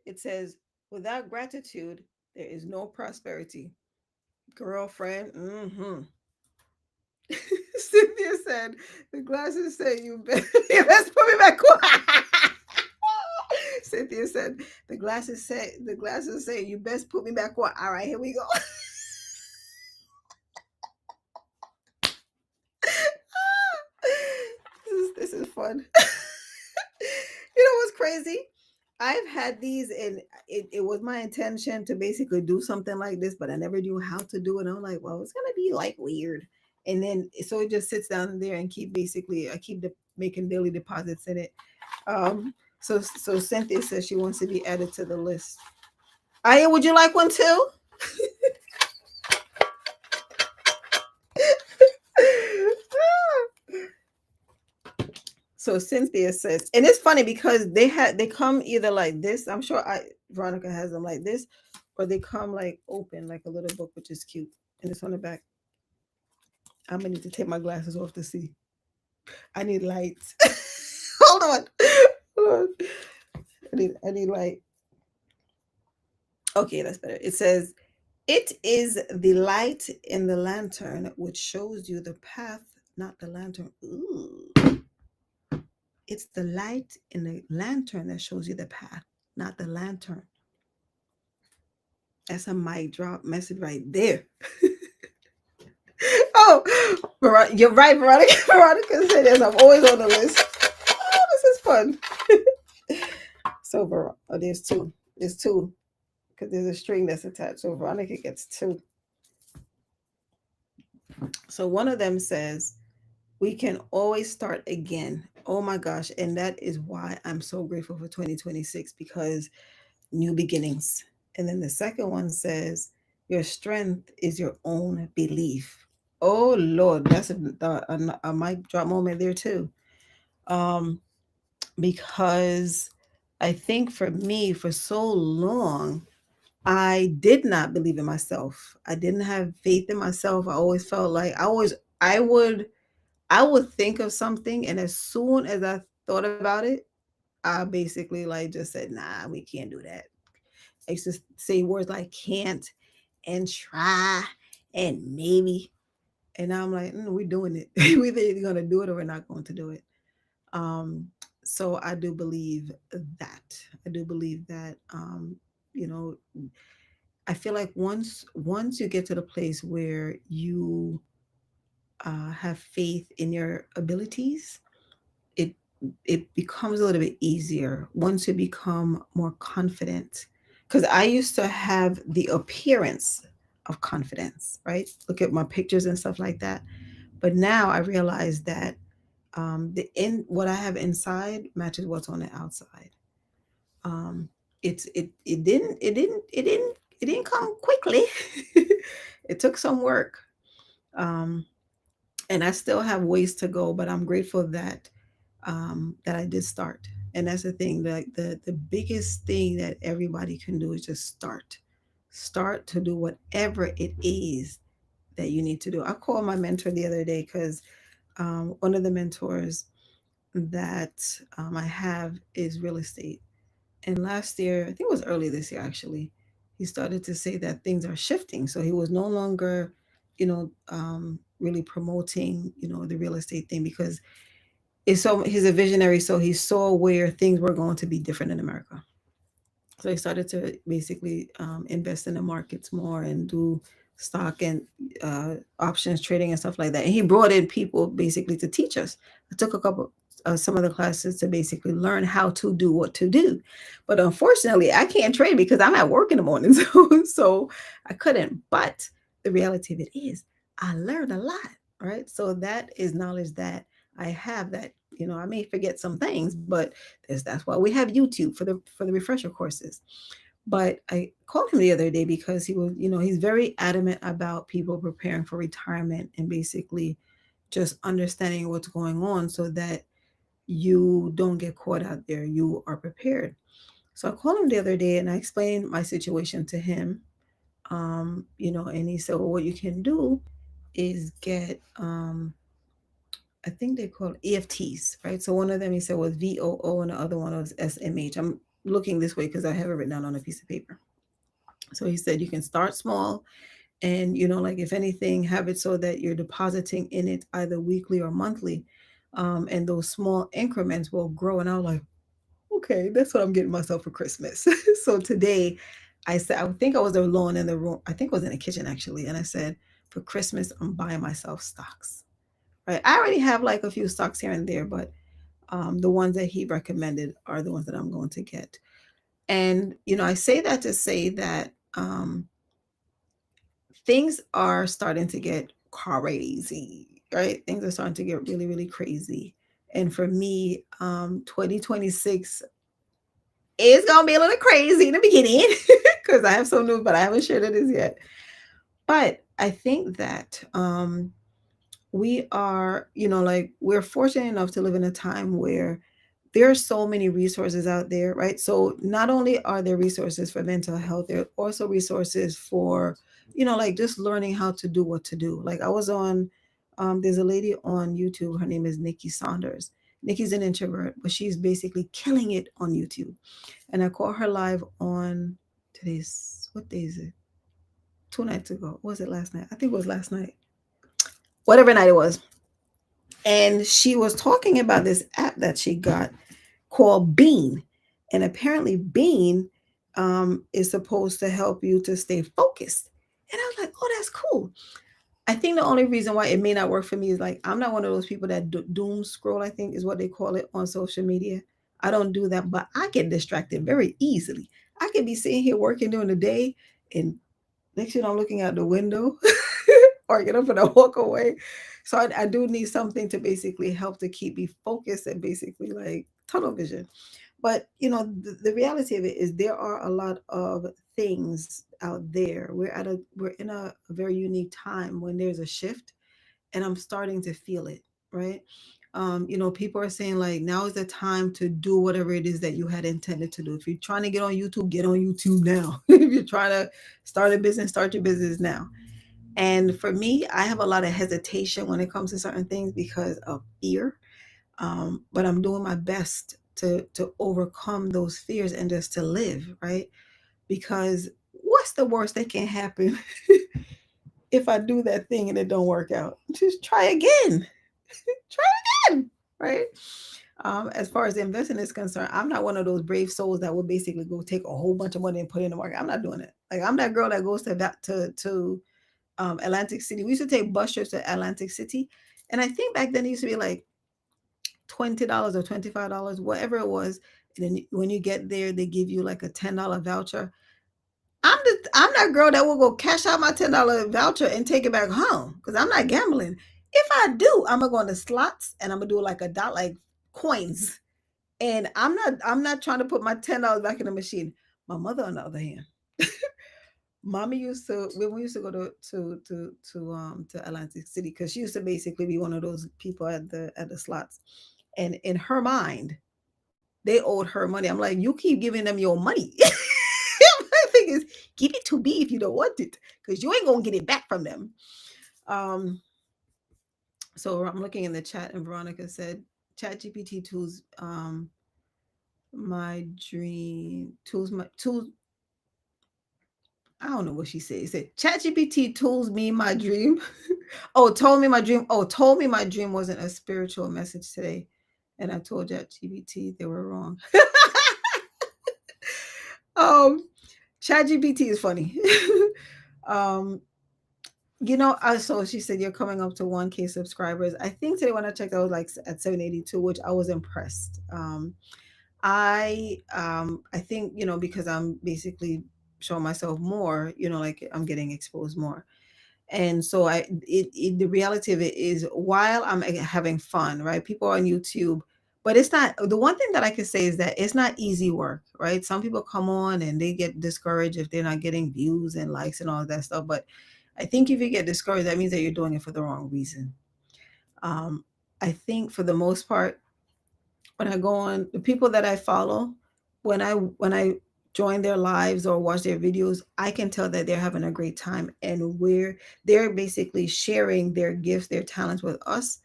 It says, without gratitude, there is no prosperity. Girlfriend, mm-hmm. Cynthia said, the glasses say you best, let's put me back on. Cynthia said, the glasses say you best put me back on. All right, here we go. This is fun. You know what's crazy? I've had these, and it was my intention to basically do something like this, but I never knew how to do it. I'm like, well, it's gonna be like weird, and then so it just sits down there and I keep making daily deposits in it. So Cynthia says she wants to be added to the list. Aya, would you like one too? So Cynthia says, and it's funny because they come either like this. I'm sure I Veronica has them like this, or they come like open, like a little book, which is cute. And it's on the back. I'm gonna need to take my glasses off to see. I need lights. Hold on. Hold on. I need light. Okay, that's better. It says, it is the light in the lantern which shows you the path, not the lantern. Ooh. It's the light in the lantern that shows you the path, not the lantern. That's a mic drop message right there. Oh, you're right, Veronica. Veronica said this. I'm always on the list. Oh, this is fun. So, there's two. There's two because there's a string that's attached. So, Veronica gets two. So, one of them says, we can always start again. Oh my gosh. And that is why I'm so grateful for 2026 because new beginnings. And then the second one says, your strength is your own belief. Oh Lord, that's a mic drop moment there too. Um, because I think for me, for so long, I did not believe in myself. I didn't have faith in myself. I always felt like I would I would think of something, and as soon as I thought about it, I basically like just said, "Nah, we can't do that." I used to say words like "can't" and "try" and "maybe," and now I'm like, "We're doing it. We're either gonna do it or we're not going to do it." Um, so I do believe that. I do believe that. You know, I feel like once you get to the place where you have faith in your abilities, it it becomes a little bit easier once you become more confident. Because I used to have the appearance of confidence, right? Look at my pictures and stuff like that. But now I realize that the in what I have inside matches what's on the outside. Um, it didn't come quickly. It took some work. Um, and I still have ways to go, but I'm grateful that I did start. And that's the thing. The biggest thing that everybody can do is just start. Start to do whatever it is that you need to do. I called my mentor the other day because one of the mentors that I have is real estate. And last year, I think it was early this year actually, he started to say that things are shifting. So he was no longer, really promoting, the real estate thing because he's a visionary, so he saw where things were going to be different in America. So he started to basically invest in the markets more and do stock and options trading and stuff like that. And he brought in people basically to teach us. I took some of the classes to basically learn how to do what to do. But unfortunately, I can't trade because I'm at work in the morning, so I couldn't. But the reality of it is, I learned a lot, right? So that is knowledge that I have that I may forget some things, but that's why we have YouTube for the refresher courses. But I called him the other day because he's very adamant about people preparing for retirement and basically just understanding what's going on so that you don't get caught out there. You are prepared. So I called him the other day and I explained my situation to him. And he said, well, what you can do is get I think they call EFTs, right? So one of them he said was VOO and the other one was SMH. looking this way because I have it written down on a piece of paper. So he said you can start small, and like if anything, have it so that you're depositing in it either weekly or monthly, and those small increments will grow. And I was like, okay, that's what I'm getting myself for Christmas. So today, I said, I think I was alone in the room. I think I was in the kitchen actually, and I said, for Christmas, I'm buying myself stocks. Right, I already have like a few stocks here and there, but the ones that he recommended are the ones that I'm going to get. And I say that to say that things are starting to get crazy, right? Things are starting to get really, really crazy. And for me, 2026 is gonna be a little crazy in the beginning because I have some news, but I haven't shared it as yet. But I think that we are, like we're fortunate enough to live in a time where there are so many resources out there, right? So not only are there resources for mental health, there are also resources for, like just learning how to do what to do. Like I was on, there's a lady on YouTube, her name is Nikki Saunders. Nikki's an introvert, but she's basically killing it on YouTube. And I caught her live on what day is it? 2 nights ago. Or was it last night? I think it was last night. Whatever night it was. And she was talking about this app that she got called Bean. And apparently, Bean is supposed to help you to stay focused. And I was like, oh, that's cool. I think the only reason why it may not work for me is like, I'm not one of those people that doom scroll, I think is what they call it on social media. I don't do that, but I get distracted very easily. I could be sitting here working during the day, and next thing I'm looking out the window or get up and I walk away. So I do need something to basically help to keep me focused and basically like tunnel vision. But the reality of it is there are a lot of things out there. We're in a very unique time when there's a shift, and I'm starting to feel it, right? People are saying like now is the time to do whatever it is that you had intended to do. If you're trying to get on YouTube now. If you're trying to start a business, start your business now. And for me, I have a lot of hesitation when it comes to certain things because of fear. But I'm doing my best to overcome those fears and just to live, right? Because what's the worst that can happen if I do that thing and it don't work out? Just try again. Try again, right? As far as investing is concerned, I'm not one of those brave souls that would basically go take a whole bunch of money and put it in the market. I'm not doing it. Like I'm that girl that goes to Atlantic City. We used to take bus trips to Atlantic City, and I think back then it used to be like $20 or $25, whatever it was. And then when you get there, they give you like a $10 voucher. I'm that girl that will go cash out my $10 voucher and take it back home because I'm not gambling. If I do, I'm gonna go on the slots and I'm gonna do like a dot like coins. And I'm not trying to put my $10 back in the machine. My mother, on the other hand, mommy used to when we used to go to Atlantic City because she used to basically be one of those people at the slots, and in her mind, they owed her money. I'm like, you keep giving them your money. My thing is, give it to me if you don't want it, because you ain't gonna get it back from them. Um, so I'm looking in the chat, and Veronica said, "Chat GPT tools, my dream tools, my tools." I don't know what she said. It said, "ChatGPT tools me my dream." Oh, told me my dream. Oh, told me my dream wasn't a spiritual message today, and I told ChatGPT they were wrong. um, ChatGPT is funny. um, so she said you're coming up to 1K subscribers. I think today when I checked, I was like at 782, which I was impressed. I think because I'm basically showing myself more, like I'm getting exposed more. And so the reality of it is while I'm having fun, right? People are on YouTube, but it's not the one thing that I can say is that it's not easy work, right? Some people come on and they get discouraged if they're not getting views and likes and all of that stuff. But I think if you get discouraged, that means that you're doing it for the wrong reason. Um, I think for the most part, when I go on the people that I follow, when I join their lives or watch their videos, I can tell that they're having a great time and where they're basically sharing their gifts, their talents with us,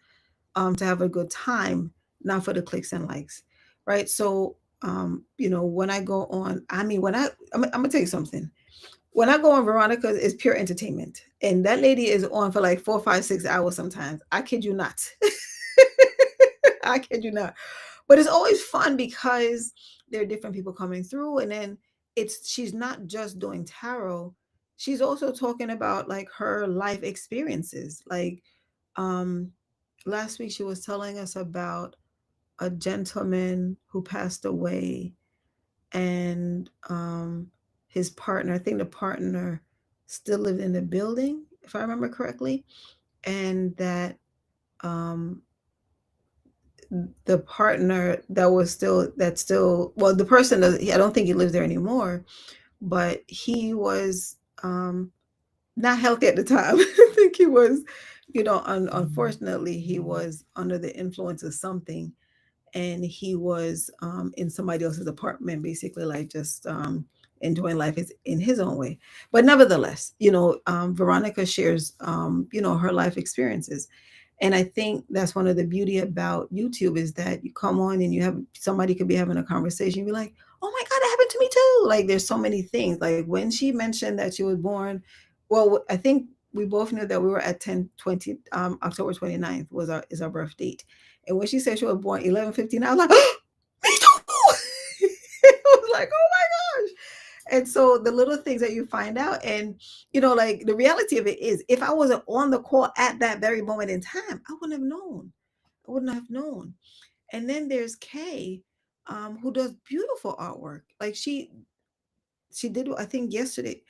to have a good time, not for the clicks and likes, right? So when I go on, I mean, I'm gonna tell you something. When I go on Veronica, it's pure entertainment, and that lady is on for like 4, 5, 6 hours sometimes. I kid you not. I kid you not. But it's always fun because there are different people coming through, and then she's not just doing tarot. She's also talking about like her life experiences. Like um last week she was telling us about a gentleman who passed away, and his partner, I think the partner still lived in the building, if I remember correctly, and that um the partner that was still that still well the person I don't think he lives there anymore, but he was not healthy at the time. I think he was, unfortunately he was under the influence of something, and he was in somebody else's apartment, basically like just enjoying life in his own way. But nevertheless, Veronica shares her life experiences, and I think that's one of the beauty about YouTube is that you come on and you have somebody could be having a conversation, you be like, oh my god, that happened to me too. Like there's so many things. Like when she mentioned that she was born, well, I think we both knew that we were at 10/20, October 29th is our birth date. And when she said she was born 11:15, I was like, oh, me too. I was like, oh my gosh. And so the little things that you find out, and like the reality of it is, if I wasn't on the call at that very moment in time, I wouldn't have known. I wouldn't have known. And then there's Kay, who does beautiful artwork. Like she did, I think yesterday.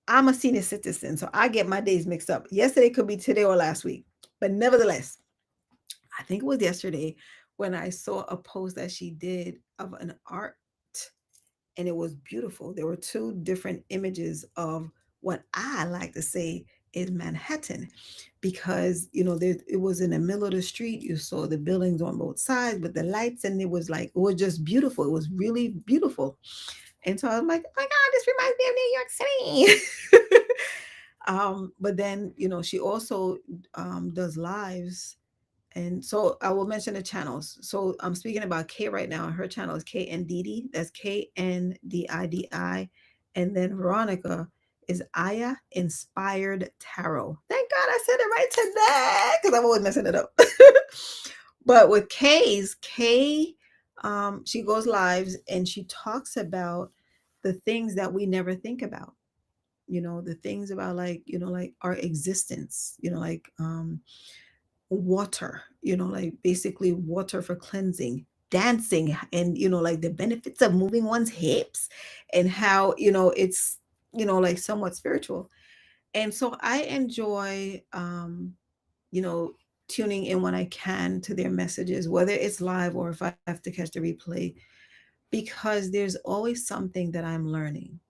I'm a senior citizen, so I get my days mixed up. Yesterday could be today or last week, but nevertheless, I think it was yesterday when I saw a post that she did of an art, and it was beautiful. There were two different images of what I like to say is Manhattan, because it was in the middle of the street. You saw the buildings on both sides with the lights, and it was just beautiful. It was really beautiful. And so I was like, oh my God, this reminds me of New York City. But then, she also does lives. And so I will mention the channels. So I'm speaking about Kay right now. Her channel is KNDD. That's KNDIDI. And then Veronica is Aya Inspired Tarot. Thank God I said it right today, because I'm always messing it up. But with Kay, she goes lives and she talks about the things that we never think about. The things about like our existence. Like water, like basically water for cleansing, dancing, and like the benefits of moving one's hips, and how it's like somewhat spiritual. And so I enjoy you know tuning in when I can to their messages, whether it's live or if I have to catch the replay, because there's always something that I'm learning.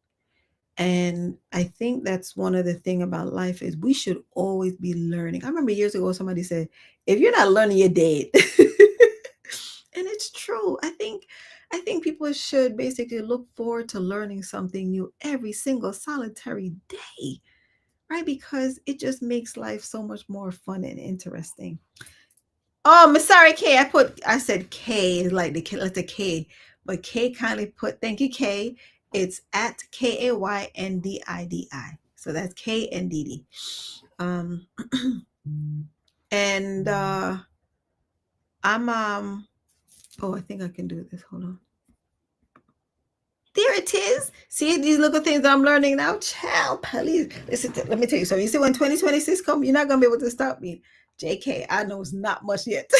And I think that's one of the thing about life is we should always be learning. I remember years ago somebody said, if you're not learning, you're dead. And it's true. I think people should basically look forward to learning something new every single solitary day, right? Because it just makes life so much more fun and interesting. Oh, I'm sorry, K. I said K is like the letter K, but K kindly put, thank you, K. It's at KAYNDIDI. So that's KNDD. Um, and I'm oh, I think I can do this. Hold on. There it is. See these little things that I'm learning now? Child, please. Listen, let me tell you something. You see, when 2026 comes, you're not gonna be able to stop me. JK, I know it's not much yet.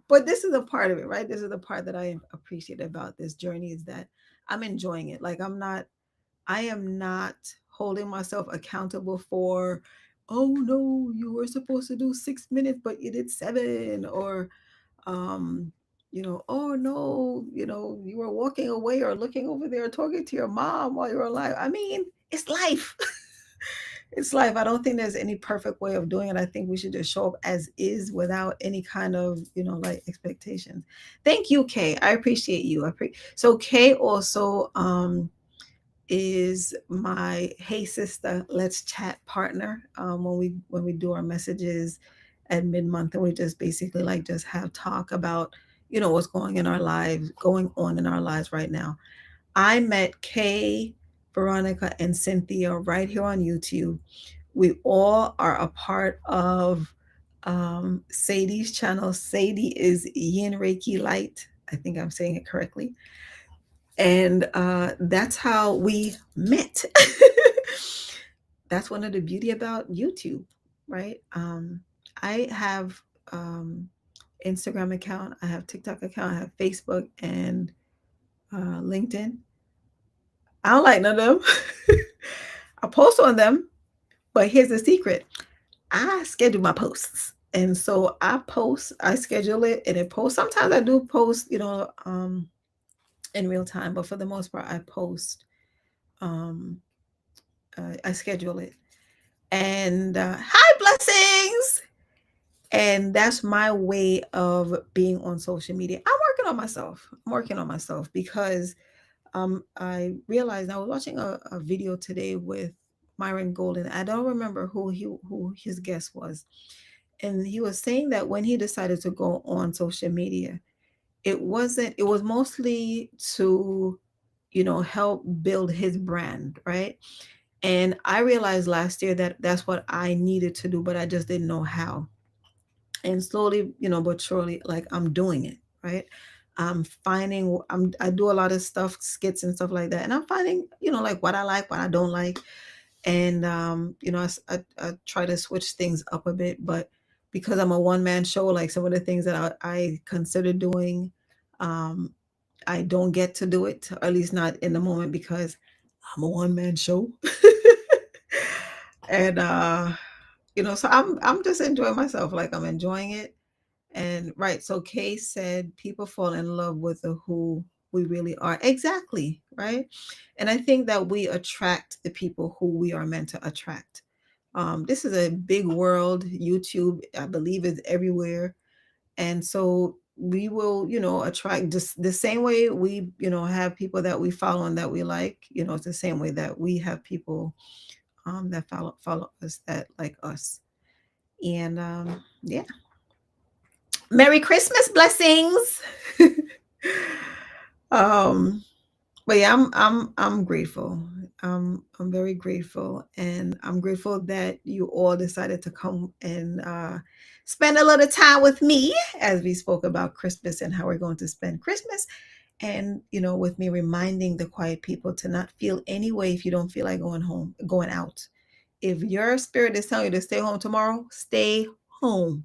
But this is a part of it, right? This is the part that I appreciate about this journey, is that I'm enjoying it. Like I am not holding myself accountable for, oh no, you were supposed to do 6 minutes, but you did seven, or um, oh no, you were walking away or looking over there talking to your mom while you were alive. I mean, it's life. It's life. I don't think there's any perfect way of doing it. I think we should just show up as is without any kind of, like expectations. Thank you, Kay. I appreciate you. So Kay also is my Hey Sister Let's Chat partner. When we do our messages at mid-month, and we just basically like just have talk about what's going on in our lives right now. I met Kay, Veronica, and Cynthia right here on YouTube. We all are a part of Sadie's channel. Sadie is Yin Reiki Light. I think I'm saying it correctly. And that's how we met. That's one of the beauty about YouTube, right? I have um, Instagram account, I have TikTok account, I have Facebook and LinkedIn. I don't like none of them. I post on them, but here's the secret: I schedule my posts, and so I schedule it, and it posts. Sometimes I do post, in real time, but for the most part, I post. Um, I schedule it, and hi blessings, and that's my way of being on social media. I'm working on myself. I'm working on myself because I realized I was watching a video today with Myron Golden. I don't remember who his guest was, and he was saying that when he decided to go on social media, it was mostly to help build his brand, right? And I realized last year that that's what I needed to do, but I just didn't know how. And slowly, but surely, like, I'm doing it, right? I do a lot of stuff, skits and stuff like that, and I'm finding, like, what I like, what I don't like. And I try to switch things up a bit, but because I'm a one-man show, like, some of the things that I consider doing, um I don't get to do it, or at least not in the moment, because I'm a one-man show. And so I'm just enjoying myself, like, I'm enjoying it. And right, so Kay said people fall in love with the who we really are. Exactly, right? And I think that we attract the people who we are meant to attract. This is a big world. YouTube, I believe, is everywhere. And so we will, attract just the same way we, have people that we follow and that we like. It's the same way that we have people that follow us, that like us. And yeah. Merry Christmas, blessings. um, but yeah, I'm grateful. I'm very grateful, and I'm grateful that you all decided to come and spend a little time with me as we spoke about Christmas and how we're going to spend Christmas. And with me reminding the quiet people to not feel any way if you don't feel like going out. If your spirit is telling you to stay home tomorrow, stay home.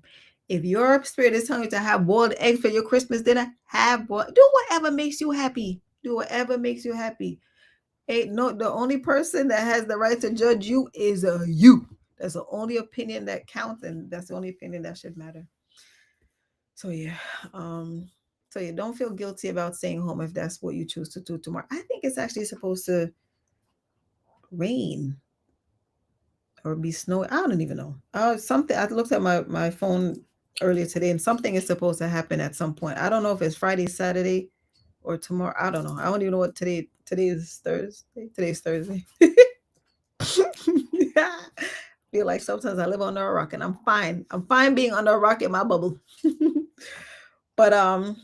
If your spirit is telling you to have boiled eggs for your Christmas dinner, do whatever makes you happy. Do whatever makes you happy. Ain't no The only person that has the right to judge you is you. That's the only opinion that counts, and that's the only opinion that should matter. So yeah, um, don't feel guilty about staying home if that's what you choose to do tomorrow. I think it's actually supposed to rain or be snowing. I don't even know. Something, I looked at my phone earlier today, and something is supposed to happen at some point. I don't know if it's Friday, Saturday, or tomorrow. I don't know. I don't even know what today is. Thursday. Today's Thursday. Yeah. Feel like sometimes I live under a rock, and I'm fine. I'm fine being under a rock in my bubble. but um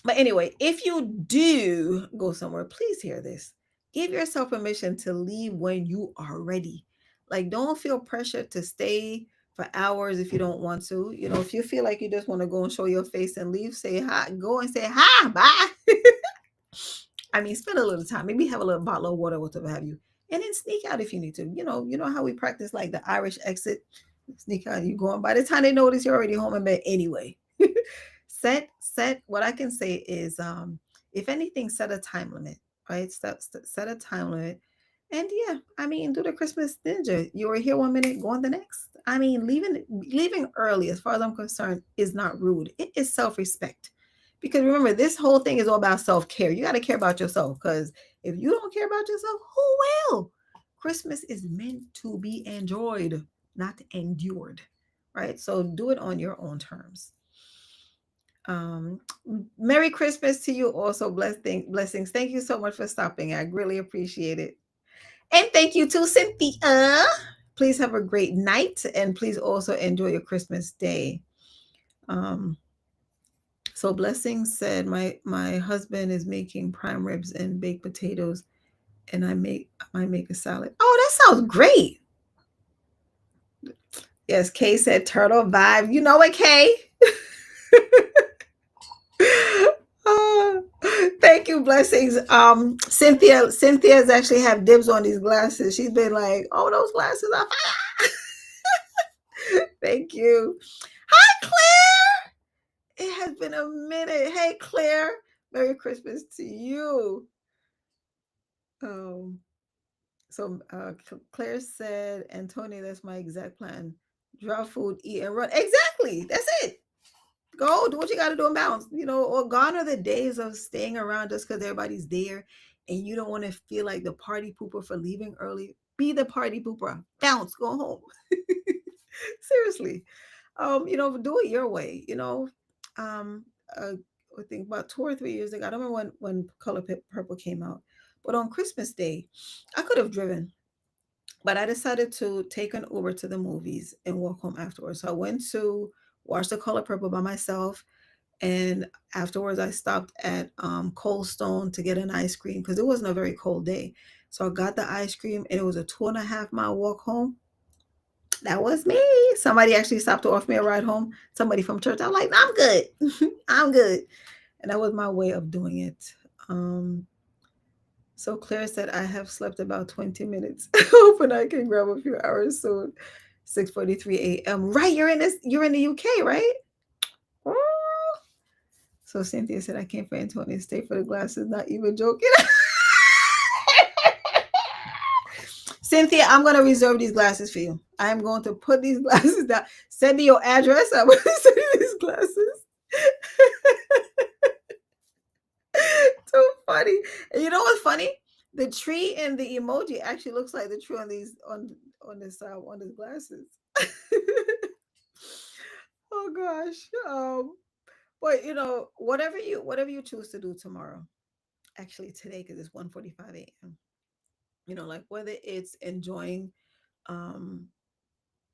but anyway, if you do go somewhere, please hear this. Give yourself permission to leave when you are ready. Like, don't feel pressure to stay for hours if you don't want to. If you feel like you just want to go and show your face and leave, say hi, go and say hi, bye. I mean, spend a little time. Maybe have a little bottle of water, whatever have you, and then sneak out if you need to. You know how we practice, like, the Irish exit. Sneak out. You going. By the time they notice, you're already home in bed anyway. Set. What I can say is, if anything, set a time limit. Right. Set a time limit. And yeah, I mean, do the Christmas ninja. You were here 1 minute, go on the next. I mean, leaving early, as far as I'm concerned, is not rude. It is self-respect. Because remember, this whole thing is all about self-care. You got to care about yourself, because if you don't care about yourself, who will? Christmas is meant to be enjoyed, not endured. Right? So do it on your own terms. Um, Merry Christmas to you also. Blessings. Thank you so much for stopping. I really appreciate it. And thank you to Cynthia. Please have a great night, and please also enjoy your Christmas day. Um, So Blessing said, my husband is making prime ribs and baked potatoes, and I might make a salad. Oh, that sounds great. Yes, Kay said turtle vibe. You know it, Kay. Uh, thank you, Blessings. Cynthia's actually have dibs on these glasses. She's been like, oh, those glasses are fire. Thank you. Hi, Claire. It has been a minute. Hey, Claire. Merry Christmas to you. Um, Claire said, Antonia, that's my exact plan. Drop food, eat, and run. Exactly. That's it. Go do what you got to do and bounce. Or gone are the days of staying around just because everybody's there and you don't want to feel like the party pooper for leaving early. Be the party pooper. Bounce. Go home. Seriously. Do it your way. Um, uh, I think about 2 or 3 years ago, I don't remember when Color Purple came out, but on Christmas Day, I could have driven, but I decided to take an Uber to the movies and walk home afterwards. So I went to watch The Color Purple by myself, and afterwards I stopped at Cold Stone to get an ice cream because it wasn't a very cold day. So I got the ice cream, and it was a 2.5 mile walk home. That was me. Somebody actually stopped to offer me a ride home. Somebody from church. I'm like, I'm good. I'm good. And that was my way of doing it. Um, so Claire said, I have slept about 20 minutes. Hoping I can grab a few hours soon. 6:43 a.m. Right, you're in the UK, right? Oh. So Cynthia said, I came for Antonia. Stay for the glasses. Not even joking. Cynthia, I'm going to reserve these glasses for you. I'm going to put these glasses down. Send me your address. I'm going to send you these glasses. So funny. And you know what's funny? The tree and the emoji actually looks like the tree on these on these glasses. Oh gosh. But whatever you choose to do tomorrow, actually today, because it's 1:45 a.m. Like whether it's enjoying um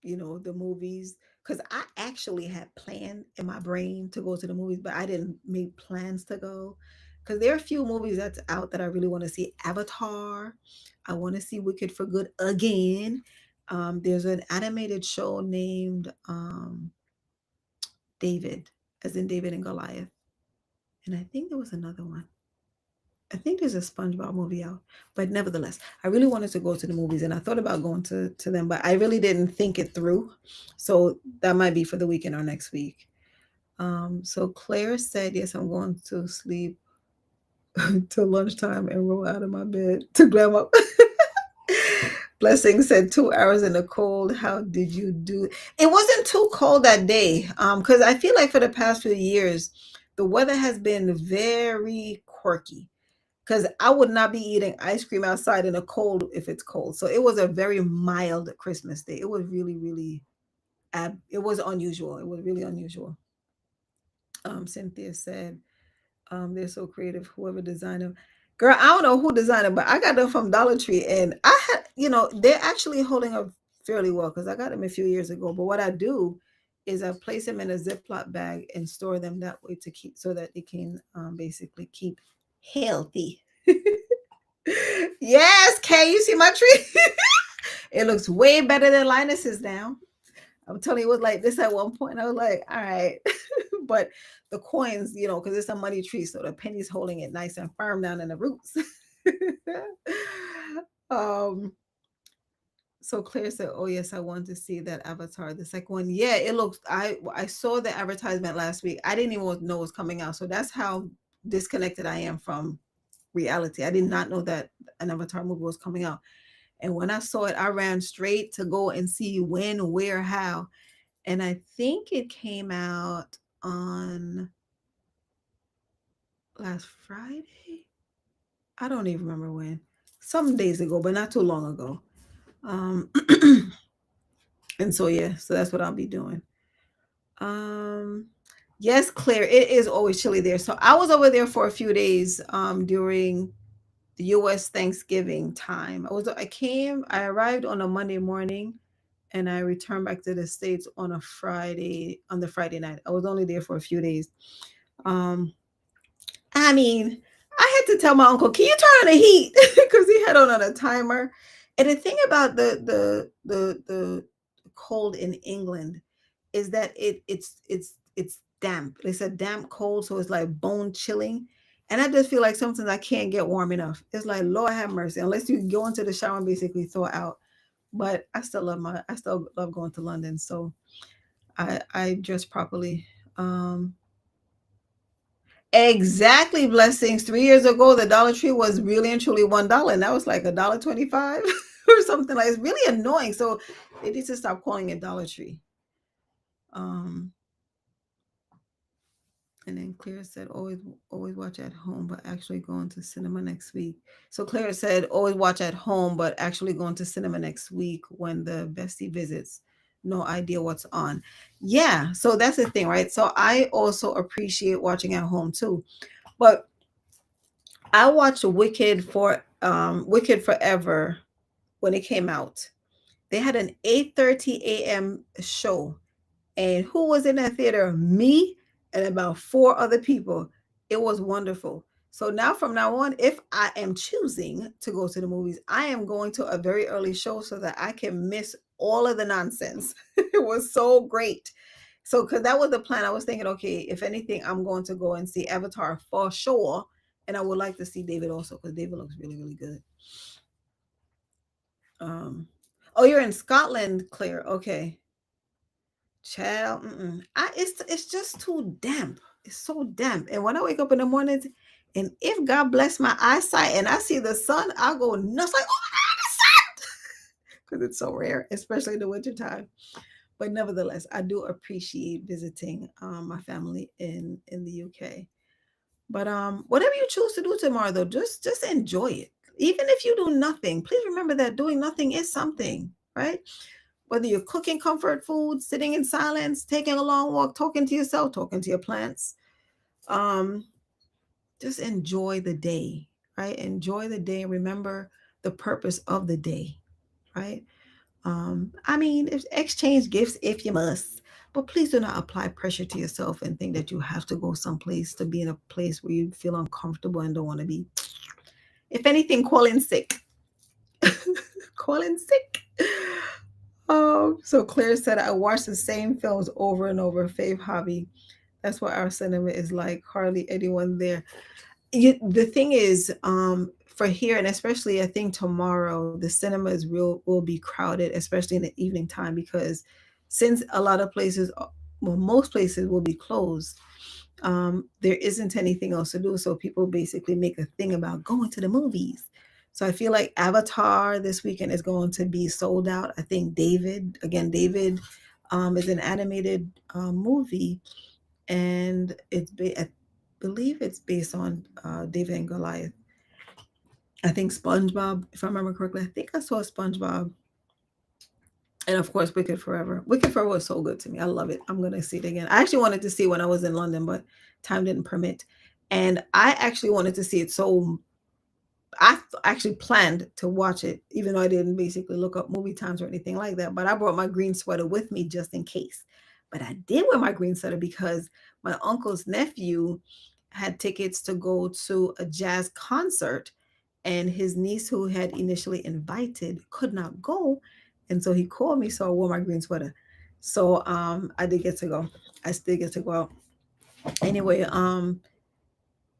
the movies, because I actually had planned in my brain to go to the movies, but I didn't make plans to go because there are a few movies that's out that I really want to see. Avatar, I want to see Wicked for Good again. There's an animated show named David, as in David and Goliath, and I think there was another one. I think there's a SpongeBob movie out, but nevertheless, I really wanted to go to the movies, and I thought about going to them, but I really didn't think it through. So that might be for the weekend or next week. So Claire said, "Yes, I'm going to sleep till lunchtime and roll out of my bed to glam up." Blessing said 2 hours in the cold. How did you do it? It wasn't too cold that day. Because I feel like for the past few years, the weather has been very quirky because I would not be eating ice cream outside in the cold if it's cold. So it was a very mild Christmas day. It was really, really, it was unusual. It was really unusual. Cynthia said, they're so creative. Whoever designed them, girl, I don't know who designed them, but I got them from Dollar Tree, and I had, they're actually holding up fairly well because I got them a few years ago. But what I do is I place them in a Ziploc bag and store them that way to keep so that they can basically keep healthy. Yes, Kay, you see my tree? It looks way better than Linus's now. I'm telling you, it was like this at one point. I was like, all right. But the coins, because it's a money tree, so the penny's holding it nice and firm down in the roots. um, so Claire said, "Oh yes, I want to see that Avatar, the second one." Yeah, it looks. I saw the advertisement last week. I didn't even know it was coming out. So that's how disconnected I am from reality. I did not know that an Avatar movie was coming out. And when I saw it, I ran straight to go and see when, where, how. And I think it came out on last Friday. I don't even remember when. Some days ago, but not too long ago. Um, and so yeah, so that's what I'll be doing. Um, yes, Claire, it is always chilly there. So I was over there for a few days during the U.S. Thanksgiving time. I arrived on a Monday morning, and I returned back to the States on the Friday night. I was only there for a few days. Um, I mean, I had to tell my uncle, "Can you turn on the heat?" Because he had on a timer. And the thing about the cold in England is that it's damp. It's a damp cold, so it's like bone chilling. And I just feel like sometimes I can't get warm enough. It's like Lord have mercy, unless you go into the shower and basically thaw out. But I still love going to London, so I dress properly. Um, Exactly, blessings. 3 years ago, the Dollar Tree was really and truly $1, and that was like $1.25 or something like. It's really annoying. So they need to stop calling it Dollar Tree. Um, and then Claire said, always watch at home, but actually going to cinema next week. So Claire said, always watch at home, but actually going to cinema next week when the bestie visits. No idea what's on. Yeah, so that's the thing, right? So I also appreciate watching at home too, but I watched Wicked Forever when it came out. They had an 8:30 a.m. show, and who was in that theater? Me and about four other people. It was wonderful. So now from now on, if I am choosing to go to the movies, I am going to a very early show so that I can miss all of the nonsense. It was so great. So, because that was the plan, I was thinking, okay, if anything, I'm going to go and see Avatar for sure. And I would like to see David also because David looks really, really good. Um, oh, you're in Scotland, Claire. Okay. Child, it's just too damp. It's so damp. And when I wake up in the mornings, and if God bless my eyesight and I see the sun, I'll go nuts like, oh my God, the sun! Because it's so rare, especially in the wintertime. But nevertheless, I do appreciate visiting my family in the UK. But whatever you choose to do tomorrow, though, just enjoy it. Even if you do nothing, please remember that doing nothing is something, right? Whether you're cooking comfort food, sitting in silence, taking a long walk, talking to yourself, talking to your plants, um, just enjoy the day, right? Enjoy the day. Remember the purpose of the day, right? I mean, if exchange gifts if you must, but please do not apply pressure to yourself and think that you have to go someplace to be in a place where you feel uncomfortable and don't want to be. If anything, call in sick. Call in sick. So Claire said, I watch the same films over and over. Fave hobby. That's what our cinema is like. Hardly anyone there. The thing is, for here and especially I think tomorrow, the cinemas will be crowded, especially in the evening time, because since a lot of places, well, most places will be closed. There isn't anything else to do, so people basically make a thing about going to the movies. So I feel like Avatar this weekend is going to be sold out. I think David, is an animated movie, and I believe it's based on David and Goliath. I think SpongeBob, if I remember correctly, I think I saw SpongeBob, and of course Wicked Forever. Wicked Forever was so good to me. I love it. I'm gonna see it again. I actually wanted to see it when I was in London, but time didn't permit. And I actually wanted to see it so actually planned to watch it, even though I didn't basically look up movie times or anything like that. But I brought my green sweater with me just in case. But I did wear my green sweater because my uncle's nephew had tickets to go to a jazz concert, and his niece, who had initially invited, could not go. And so he called me, so I wore my green sweater. So I did get to go. I still get to go out. Anyway,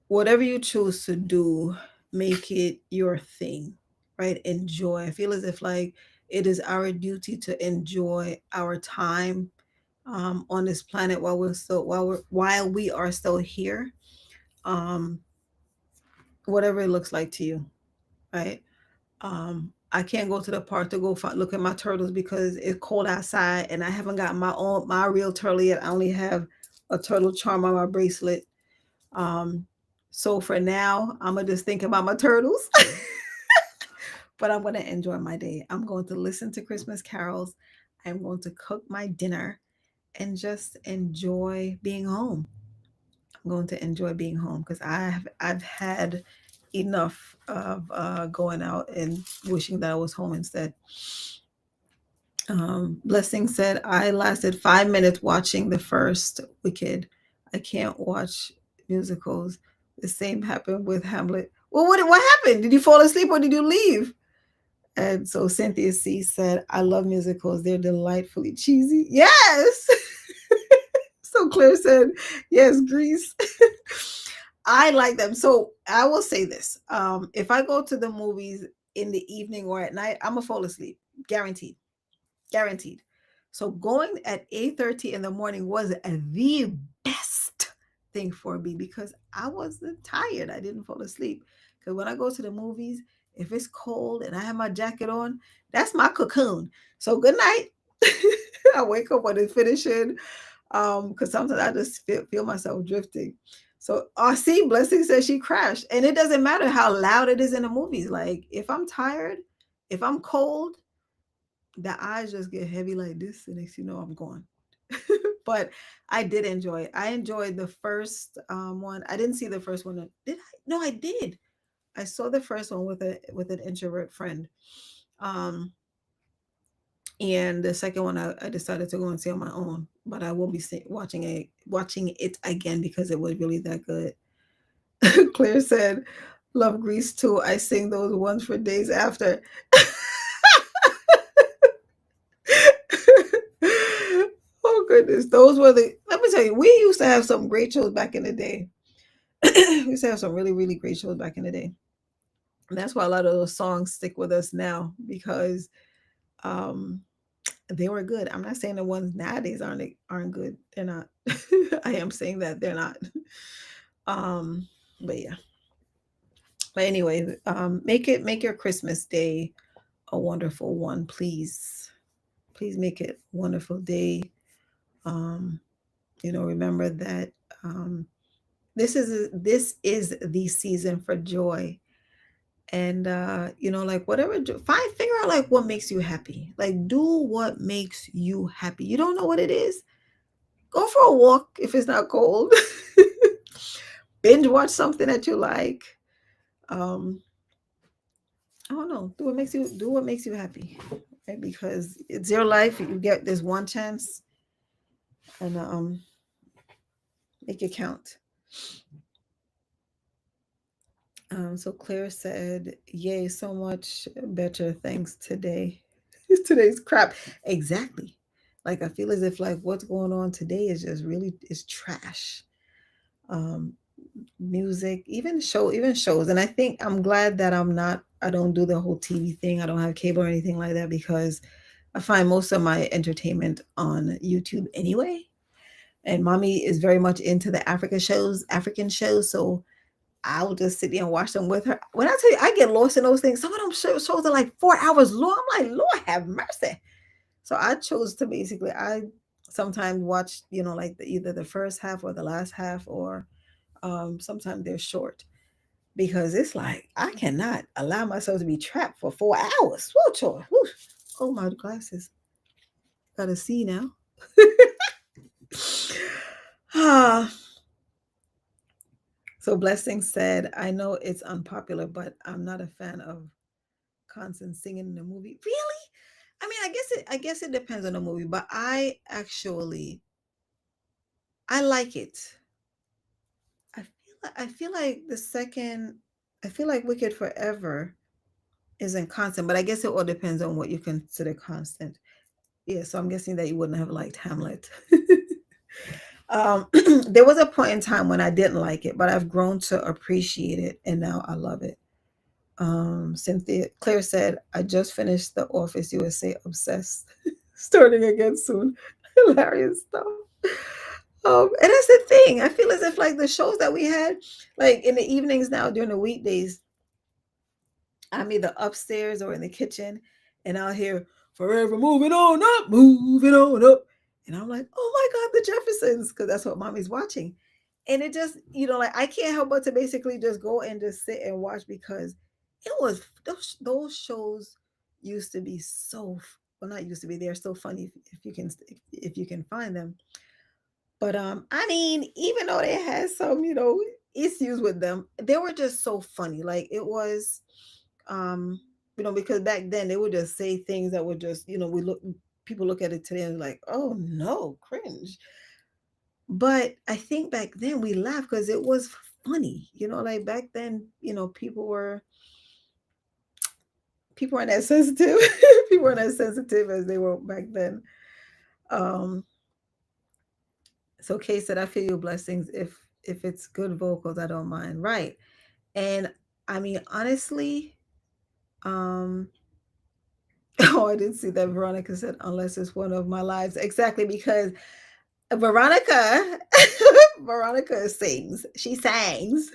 whatever you choose to do, make it your thing, right? Enjoy. I feel as if like it is our duty to enjoy our time on this planet while we are still here. Um, whatever it looks like to you, right? I can't go to the park to go look at my turtles because it's cold outside, and I haven't got my real turtle yet. I only have a turtle charm on my bracelet. Um, so for now, I'm gonna just think about my turtles, but I'm gonna enjoy my day. I'm going to listen to Christmas carols. I'm going to cook my dinner and just enjoy being home. I'm going to enjoy being home because I've had enough of going out and wishing that I was home instead. Blessing said, I lasted 5 minutes watching the first Wicked. I can't watch musicals. The same happened with Hamlet. Well, what happened? Did you fall asleep or did you leave? And so Cynthia C said, I love musicals. They're delightfully cheesy. Yes. So Claire said, yes, Grease. I like them. So I will say this. If I go to the movies in the evening or at night, I'm gonna fall asleep. Guaranteed. Guaranteed. So going at 8:30 in the morning was the best thing for me because I wasn't tired. I didn't fall asleep. Because when I go to the movies, if it's cold and I have my jacket on, that's my cocoon. So good night. I wake up when it's finishing. Because sometimes I just feel myself drifting. So RC Blessing says she crashed. And it doesn't matter how loud it is in the movies. Like if I'm tired, if I'm cold, the eyes just get heavy like this, and next you know I'm gone. But I did enjoy it. I enjoyed the first one. I didn't see the first one. Did I? No, I did. I saw the first one with an introvert friend. Um, and the second one I decided to go and see on my own. But I will be watching it again because it was really that good. Claire said, "Love Grease too. I sing those ones for days after." Oh goodness, those were the. Let me tell you, we used to have some great shows back in the day. We used to have some really, really great shows back in the day. And that's why a lot of those songs stick with us now because um, they were good. I'm not saying the ones nowadays aren't good. They're not. I am saying that they're not. Um, but yeah. But anyway, make your Christmas day a wonderful one, please. Please make it a wonderful day. Um, remember that this is the season for joy. And like whatever, figure out like what makes you happy. Like do what makes you happy. You don't know what it is? Go for a walk if it's not cold. Binge watch something that you like. Um, I don't know. Do what makes you happy. Right? Because it's your life. You get this one chance and make it count. So Claire said, "Yay, so much better thanks today. Today's crap." Exactly. Like I feel as if like what's going on today is trash. Um, Music, even shows, and I think I'm glad that I don't do the whole TV thing. I don't have cable or anything like that because I find most of my entertainment on YouTube anyway. And mommy is very much into the African shows, so I'll just sit there and watch them with her. When I tell you, I get lost in those things. Some of them shows are like 4 hours long. I'm like, Lord have mercy. So I chose to basically, I sometimes watch, like either the first half or the last half, or sometimes they're short because it's like I cannot allow myself to be trapped for 4 hours. Whoa, Troy. Whew. Oh, my glasses. Gotta see now. Ah, so Blessing said, I know it's unpopular, but I'm not a fan of constant singing in the movie. Really? I mean, I guess it depends on the movie, but I like it. I feel like Wicked Forever isn't constant, but I guess it all depends on what you consider constant. Yeah, so I'm guessing that you wouldn't have liked Hamlet. um, there was a point in time when I didn't like it, but I've grown to appreciate it, and now I love it. Cynthia Claire said, "I just finished The Office USA. Obsessed, starting again soon." Hilarious stuff. And that's the thing. I feel as if like the shows that we had, like in the evenings now during the weekdays, I'm either upstairs or in the kitchen, and I'll hear "Forever moving on up," and I'm like, "Oh my God, the Jeffersons," because that's what mommy's watching, and it just, like I can't help but to basically just go and just sit and watch because it was those shows used to be well, not used to be. They're still funny if you can find them, but I mean, even though they had some issues with them, they were just so funny. Like it was um because back then they would just say things that would just we look people look at it today and like, oh no, cringe. But I think back then we laughed because it was funny, like back then, people weren't as sensitive. People weren't as sensitive as they were back then. Um, so Kay said, I feel your blessings. If it's good vocals, I don't mind. Right. And I mean, honestly, um, oh, I didn't see that. Veronica said, unless it's one of my lives. Exactly, because Veronica, Veronica sings. She sings.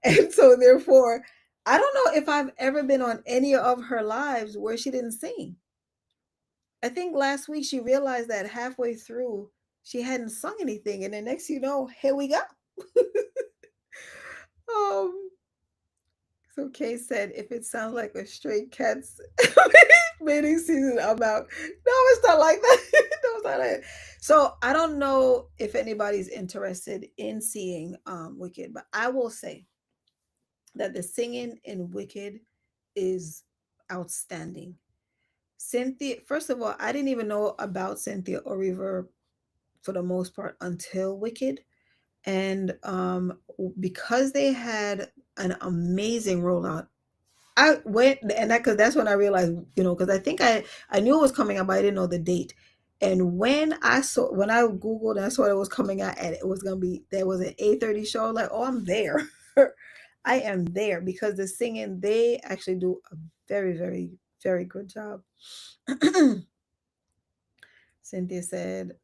And so therefore, I don't know if I've ever been on any of her lives where she didn't sing. I think last week she realized that halfway through she hadn't sung anything, and the next you know, here we go. um, so Kay said, if it sounds like a stray cat's mating season, I'm out. No, it's not like that. No, it's not like that. So I don't know if anybody's interested in seeing Wicked, but I will say that the singing in Wicked is outstanding. Cynthia, first of all, I didn't even know about Cynthia Oriver for the most part until Wicked. And because they had an amazing rollout, I went, and that because that's when I realized, because I think I knew it was coming out, but I didn't know the date. And when I googled and I saw it was coming out, and it was gonna be, there was an 8:30 show, like, oh, I'm there. I am there because the singing, they actually do a very, very, very good job. Cynthia said,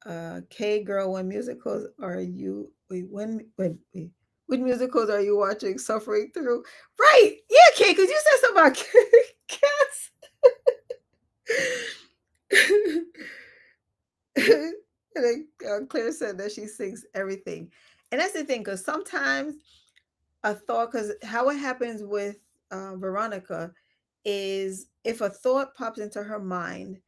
K girl, when musicals are you wait, wait, what musicals are you watching suffering through? Right. Yeah, K, because you said something about cats. And then Claire said that she sings everything. And that's the thing, because sometimes a thought, because how it happens with Veronica is if a thought pops into her mind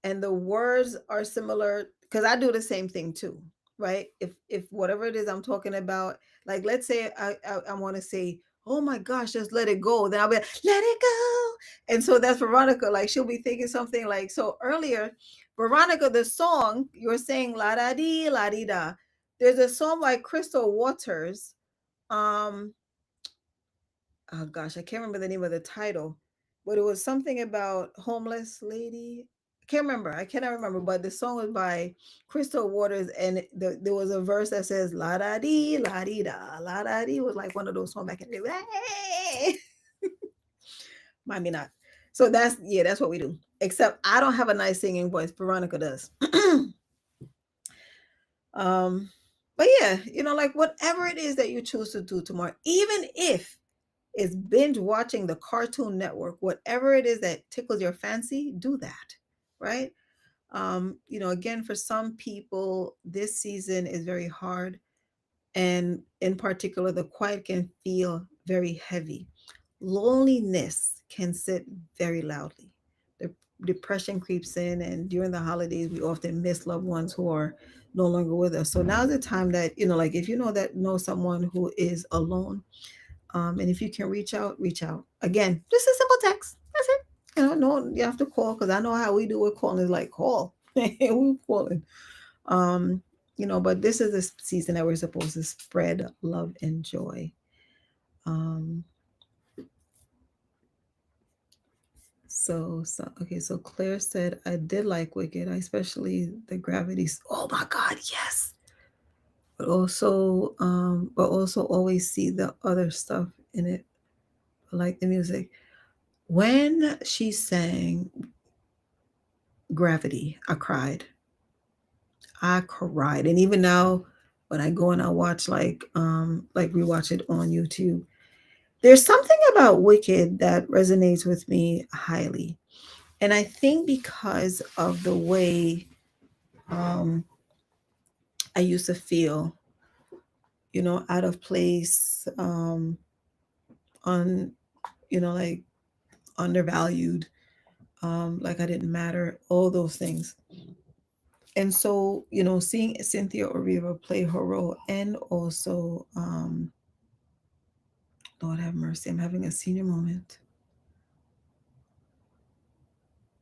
and the words are similar, because I do the same thing too, right? If whatever it is I'm talking about, like let's say I want to say, oh my gosh, just let it go, then I'll be like, let it go. And so that's Veronica, like she'll be thinking something like, so earlier, Veronica, the song you were saying, la da dee la dee da, there's a song by Crystal Waters. um oh gosh, I can't remember the name of the title, but it was something about homeless lady. I can't remember. I cannot remember. But the song was by Crystal Waters, and there was a verse that says "la da dee la dee da la da dee." Was like one of those songs back in the day. Hey! Mind me not. So that's what we do. Except I don't have a nice singing voice. Veronica does. um, but yeah, like whatever it is that you choose to do tomorrow, even if is binge watching the Cartoon Network, whatever it is that tickles your fancy, do that, right? Again, for some people, this season is very hard, and in particular, the quiet can feel very heavy. Loneliness can sit very loudly. The depression creeps in, and during the holidays, we often miss loved ones who are no longer with us. So now's the time that, like if you know someone who is alone, and if you can reach out, reach out. Again, just a simple text. That's it. No, you have to call, because I know how we do with calling. Is like call. We're calling. Um, but this is the season that we're supposed to spread love and joy. Um, so okay. So Claire said, I did like Wicked, especially the gravities. Oh my God, yes. But also always see the other stuff in it, like the music. When she sang Gravity, I cried. I cried. And even now, when I go and I watch like rewatch it on YouTube, there's something about Wicked that resonates with me highly. And I think because of the way um I used to feel, out of place, on, like undervalued, like I didn't matter, all those things. And so, seeing Cynthia Oriva play her role, and also, Lord have mercy, I'm having a senior moment.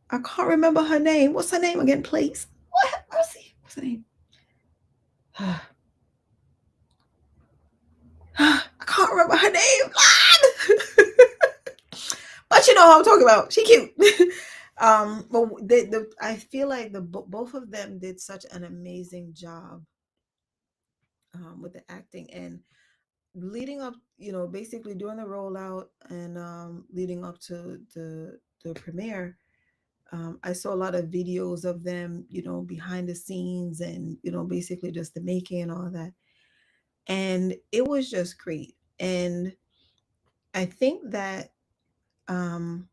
I can't remember her name. What's her name again, please? What have mercy? What's her name? know who I'm talking about. She cute. But I feel like both of them did such an amazing job with the acting and leading up. Basically doing the rollout and leading up to the premiere. I saw a lot of videos of them, behind the scenes and basically just the making and all that, and it was just great. And I think that um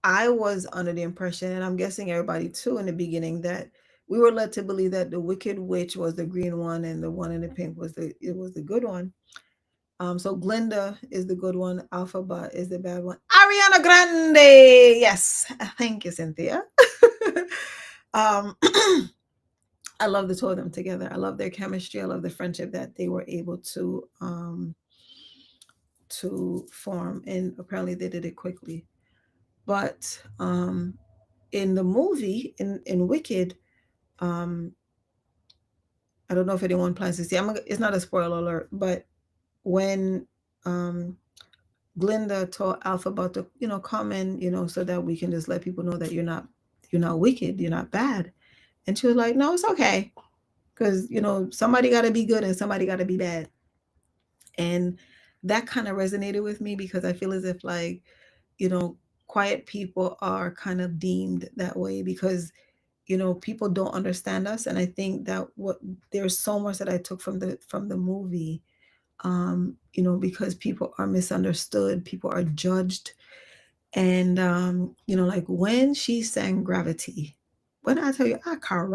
I was under the impression, and I'm guessing everybody too in the beginning, that we were led to believe that the Wicked Witch was the green one and the one in the pink was the good one. So Glinda is the good one, Alphaba is the bad one. Ariana Grande, yes, thank you, Cynthia. um, I love the two of them together. I love their chemistry. I love the friendship that they were able to form, and apparently they did it quickly. But in the movie, in Wicked, um, I don't know if anyone plans to see. It's not a spoiler alert, but when um, Glinda told Alpha about to, come in, so that we can just let people know that you're not wicked, you're not bad, and she was like, "No, it's okay, because somebody got to be good and somebody got to be bad," and that kind of resonated with me because I feel as if like you know quiet people are kind of deemed that way because people don't understand us, and I think that what there's so much that I took from the movie, because people are misunderstood, people are judged, and like when she sang Gravity, when I tell you I cried,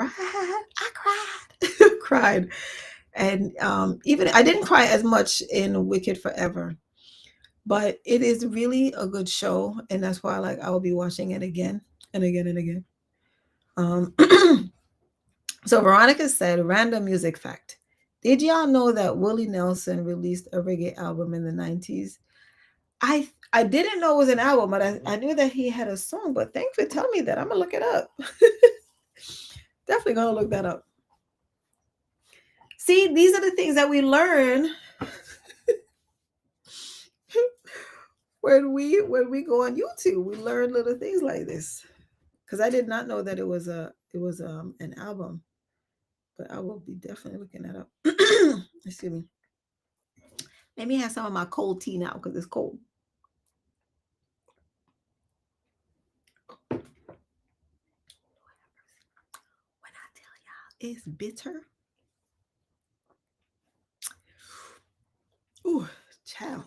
cried, and even I didn't cry as much in Wicked Forever, but it is really a good show, and that's why I will be watching it again and again and again. um So Veronica said, random music fact. Did y'all know that Willie Nelson released a reggae album in the 90s? I didn't know it was an album, but I knew that he had a song, but thanks for telling me that. I'm gonna look it up. Definitely gonna look that up. See, these are the things that we learn when we go on YouTube. We learn little things like this. Because I did not know that it was an album. But I will be definitely looking that up. Excuse me. Let me have some of my cold tea now because it's cold. When I tell y'all it's bitter. Ooh, child.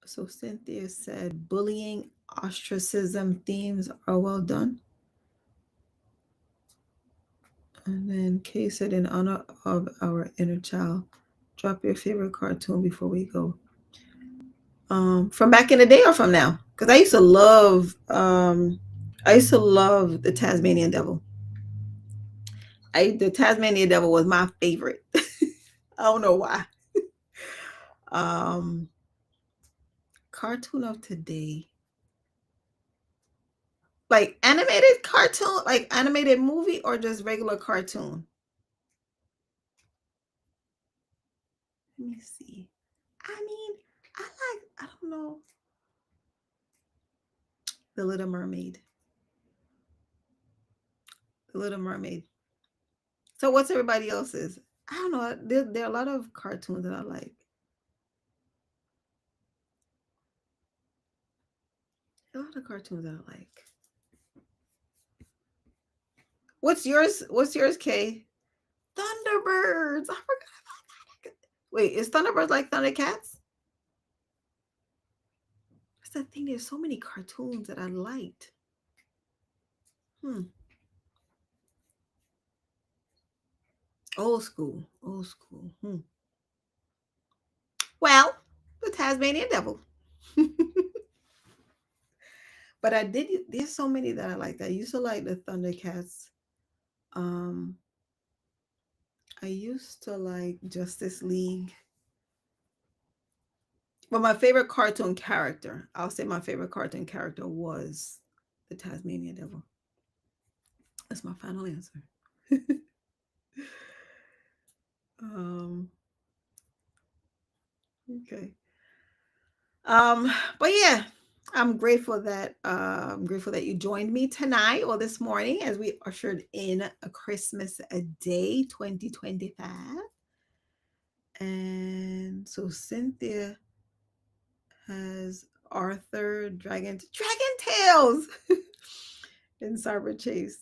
So Cynthia said bullying, ostracism themes are well done. And then Kay said, in honor of our inner child, drop your favorite cartoon before we go. From back in the day or from now? Because I used to love the Tasmanian Devil. The Tasmanian Devil was my favorite. I don't know why. Um, Cartoon of today, like animated cartoon, like animated movie, or just regular cartoon. Let me see. I mean, I don't know, The Little Mermaid. The Little Mermaid. So what's everybody else's? I don't know. There are a lot of cartoons that I like. A lot of cartoons that I like. What's yours? What's yours, Kay? Thunderbirds. I forgot about that. Wait, is Thunderbirds like Thundercats? That's the thing. There's so many cartoons that I liked. Hmm. Old school. Old school. Hmm. Well, the Tasmanian Devil. But I did. There's so many that I like. I used to like the Thundercats. Um, I used to like Justice League. But my favorite cartoon character, I'll say my favorite cartoon character was the Tasmanian Devil. That's my final answer. um, Okay. Um, but yeah, I'm grateful that you joined me tonight or this morning as we ushered in a Christmas a day 2025. And so Cynthia has Arthur Dragon Tales in Cyber Chase.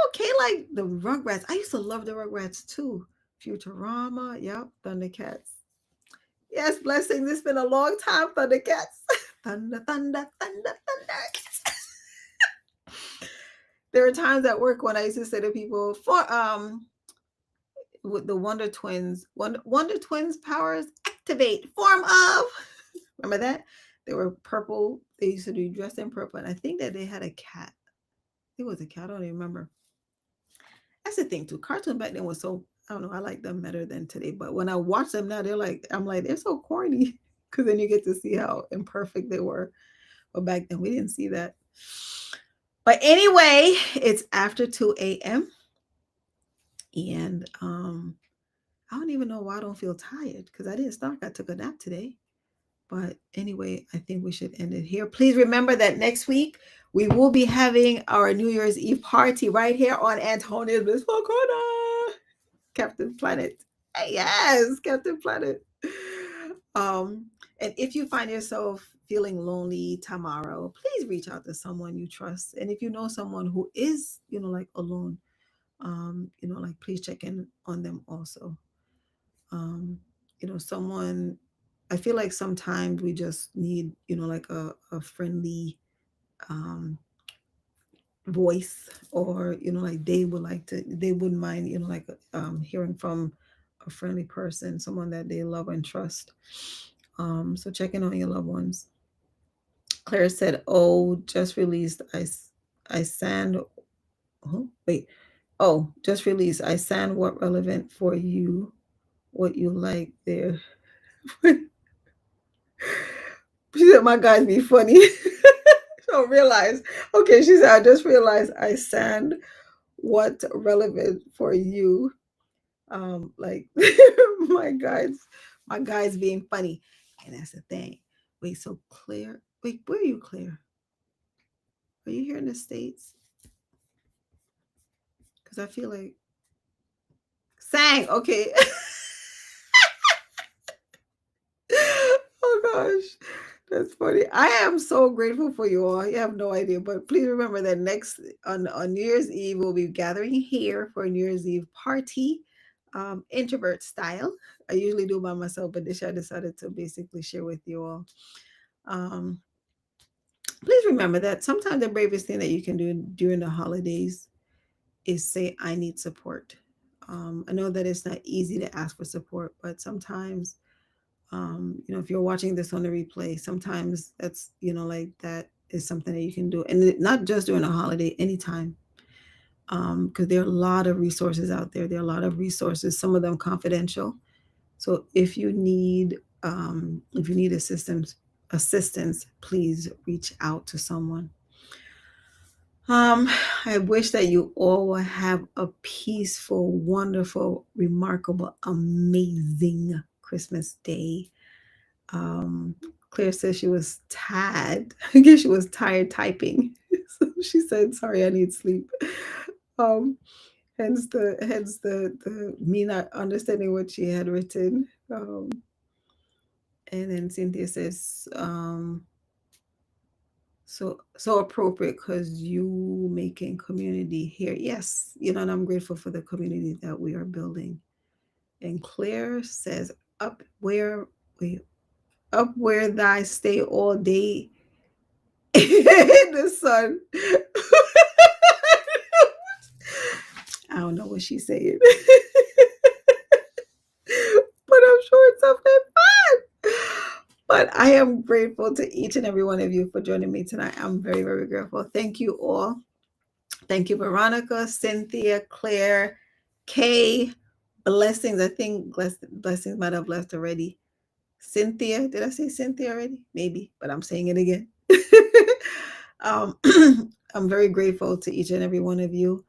Okay, like the Rugrats. I used to love the Rugrats too. Futurama, yep, Thundercats. Yes, blessings. It's been a long time, Thundercats. Thunder, thunder, thunder, thunder. There were times at work when I used to say to people, for with the Wonder Twins powers activate, form of. Remember that? They were purple. They used to be dressed in purple, and I think that they had a cat. It was a cat. I don't even remember. That's the thing too. Cartoon back then was so, I don't know. I like them better than today. But when I watch them now, I'm like they're so corny because then you get to see how imperfect they were. But back then we didn't see that. But anyway, it's after 2 a.m. and I don't even know why I don't feel tired because I didn't start. I took a nap today. But anyway, I think we should end it here. Please remember that next week we will be having our New Year's Eve party right here on Antonia's Blissful Corner. Captain Planet. Yes, Captain Planet. Um, and if you find yourself feeling lonely tomorrow, please reach out to someone you trust. And if you know someone who is, like alone, like please check in on them also. Um, someone, I feel like sometimes we just need, like a friendly um voice, or like they wouldn't mind, like hearing from a friendly person, someone that they love and trust. So check in on your loved ones. Claire said, oh, just released, I sand, oh, wait, oh, just released, I sand what relevant for you, what you like there. She said my guys be funny. Don't realize. Okay, she said I just realized I sand what relevant for you. Like my guys being funny. And that's the thing. Wait, so Claire, wait, where are you, Claire? Are you here in the States? Because I feel like sang, okay. Oh gosh. That's funny. I am so grateful for you all. You have no idea. But please remember that next on New Year's Eve, we'll be gathering here for a New Year's Eve party, introvert style. I usually do by myself, but this year I decided to basically share with you all. Um, Please remember that sometimes the bravest thing that you can do during the holidays is say, I need support. I know that it's not easy to ask for support, but sometimes if you're watching this on the replay, sometimes that's, like that is something that you can do. And not just during a holiday, anytime. Because there are a lot of resources out there. There are a lot of resources, some of them confidential. So if you need assistance, please reach out to someone. I wish that you all will have a peaceful, wonderful, remarkable, amazing Christmas day. Um, Claire says she was tired. I guess she was tired typing. So she said, "Sorry, I need sleep." Um, hence the me not understanding what she had written. And then Cynthia says, so appropriate because you making community here. Yes, and I'm grateful for the community that we are building. And Claire says, up where wait, up where thy stay all day in the sun. I don't know what she's saying. But I'm sure it's something fun. But I am grateful to each and every one of you for joining me tonight. I'm very, very grateful. Thank you all. Thank you, Veronica, Cynthia, Claire, Kay, blessings. I think blessings might have left already. Cynthia, did I say Cynthia already? Maybe, but I'm saying it again. um, I'm very grateful to each and every one of you.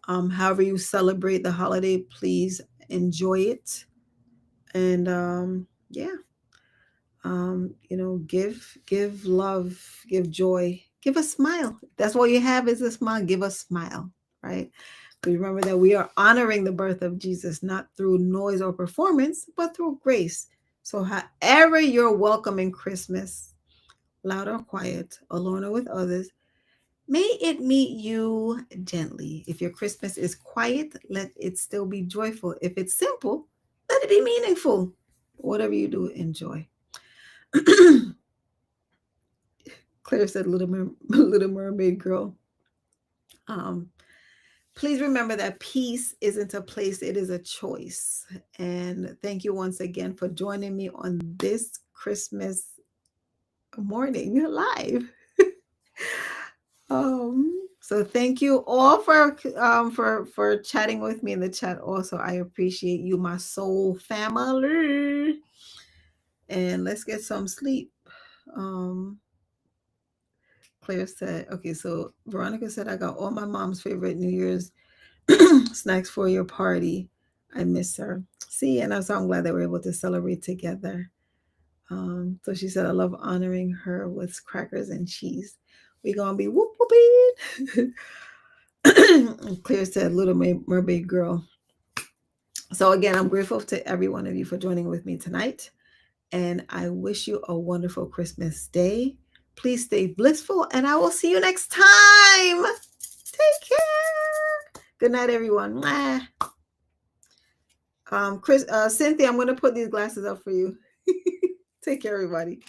However you celebrate the holiday, please enjoy it. And Yeah. Give love, give joy, give a smile. That's all you have is a smile. Give a smile, right? Because remember that we are honoring the birth of Jesus not through noise or performance, but through grace. So, however you're welcoming Christmas, loud or quiet, alone or with others, may it meet you gently. If your Christmas is quiet, let it still be joyful. If it's simple, let it be meaningful. Whatever you do, enjoy. Claire said, Little Mermaid girl. Um, Please remember that peace isn't a place, it is a choice. And thank you once again for joining me on this Christmas morning live. Um, so thank you all for chatting with me in the chat. Also, I appreciate you, my soul family. And let's get some sleep. Um, Claire said, okay, so Veronica said, I got all my mom's favorite New Year's snacks for your party. I miss her. See, and so I'm glad that we're able to celebrate together. So she said, I love honoring her with crackers and cheese. We're going to be whoop whooping. Claire said, Little Mermaid girl. So again, I'm grateful to every one of you for joining with me tonight. And I wish you a wonderful Christmas day. Please stay blissful, and I will see you next time. Take care. Good night, everyone. Cynthia, I'm going to put these glasses up for you. Take care, everybody.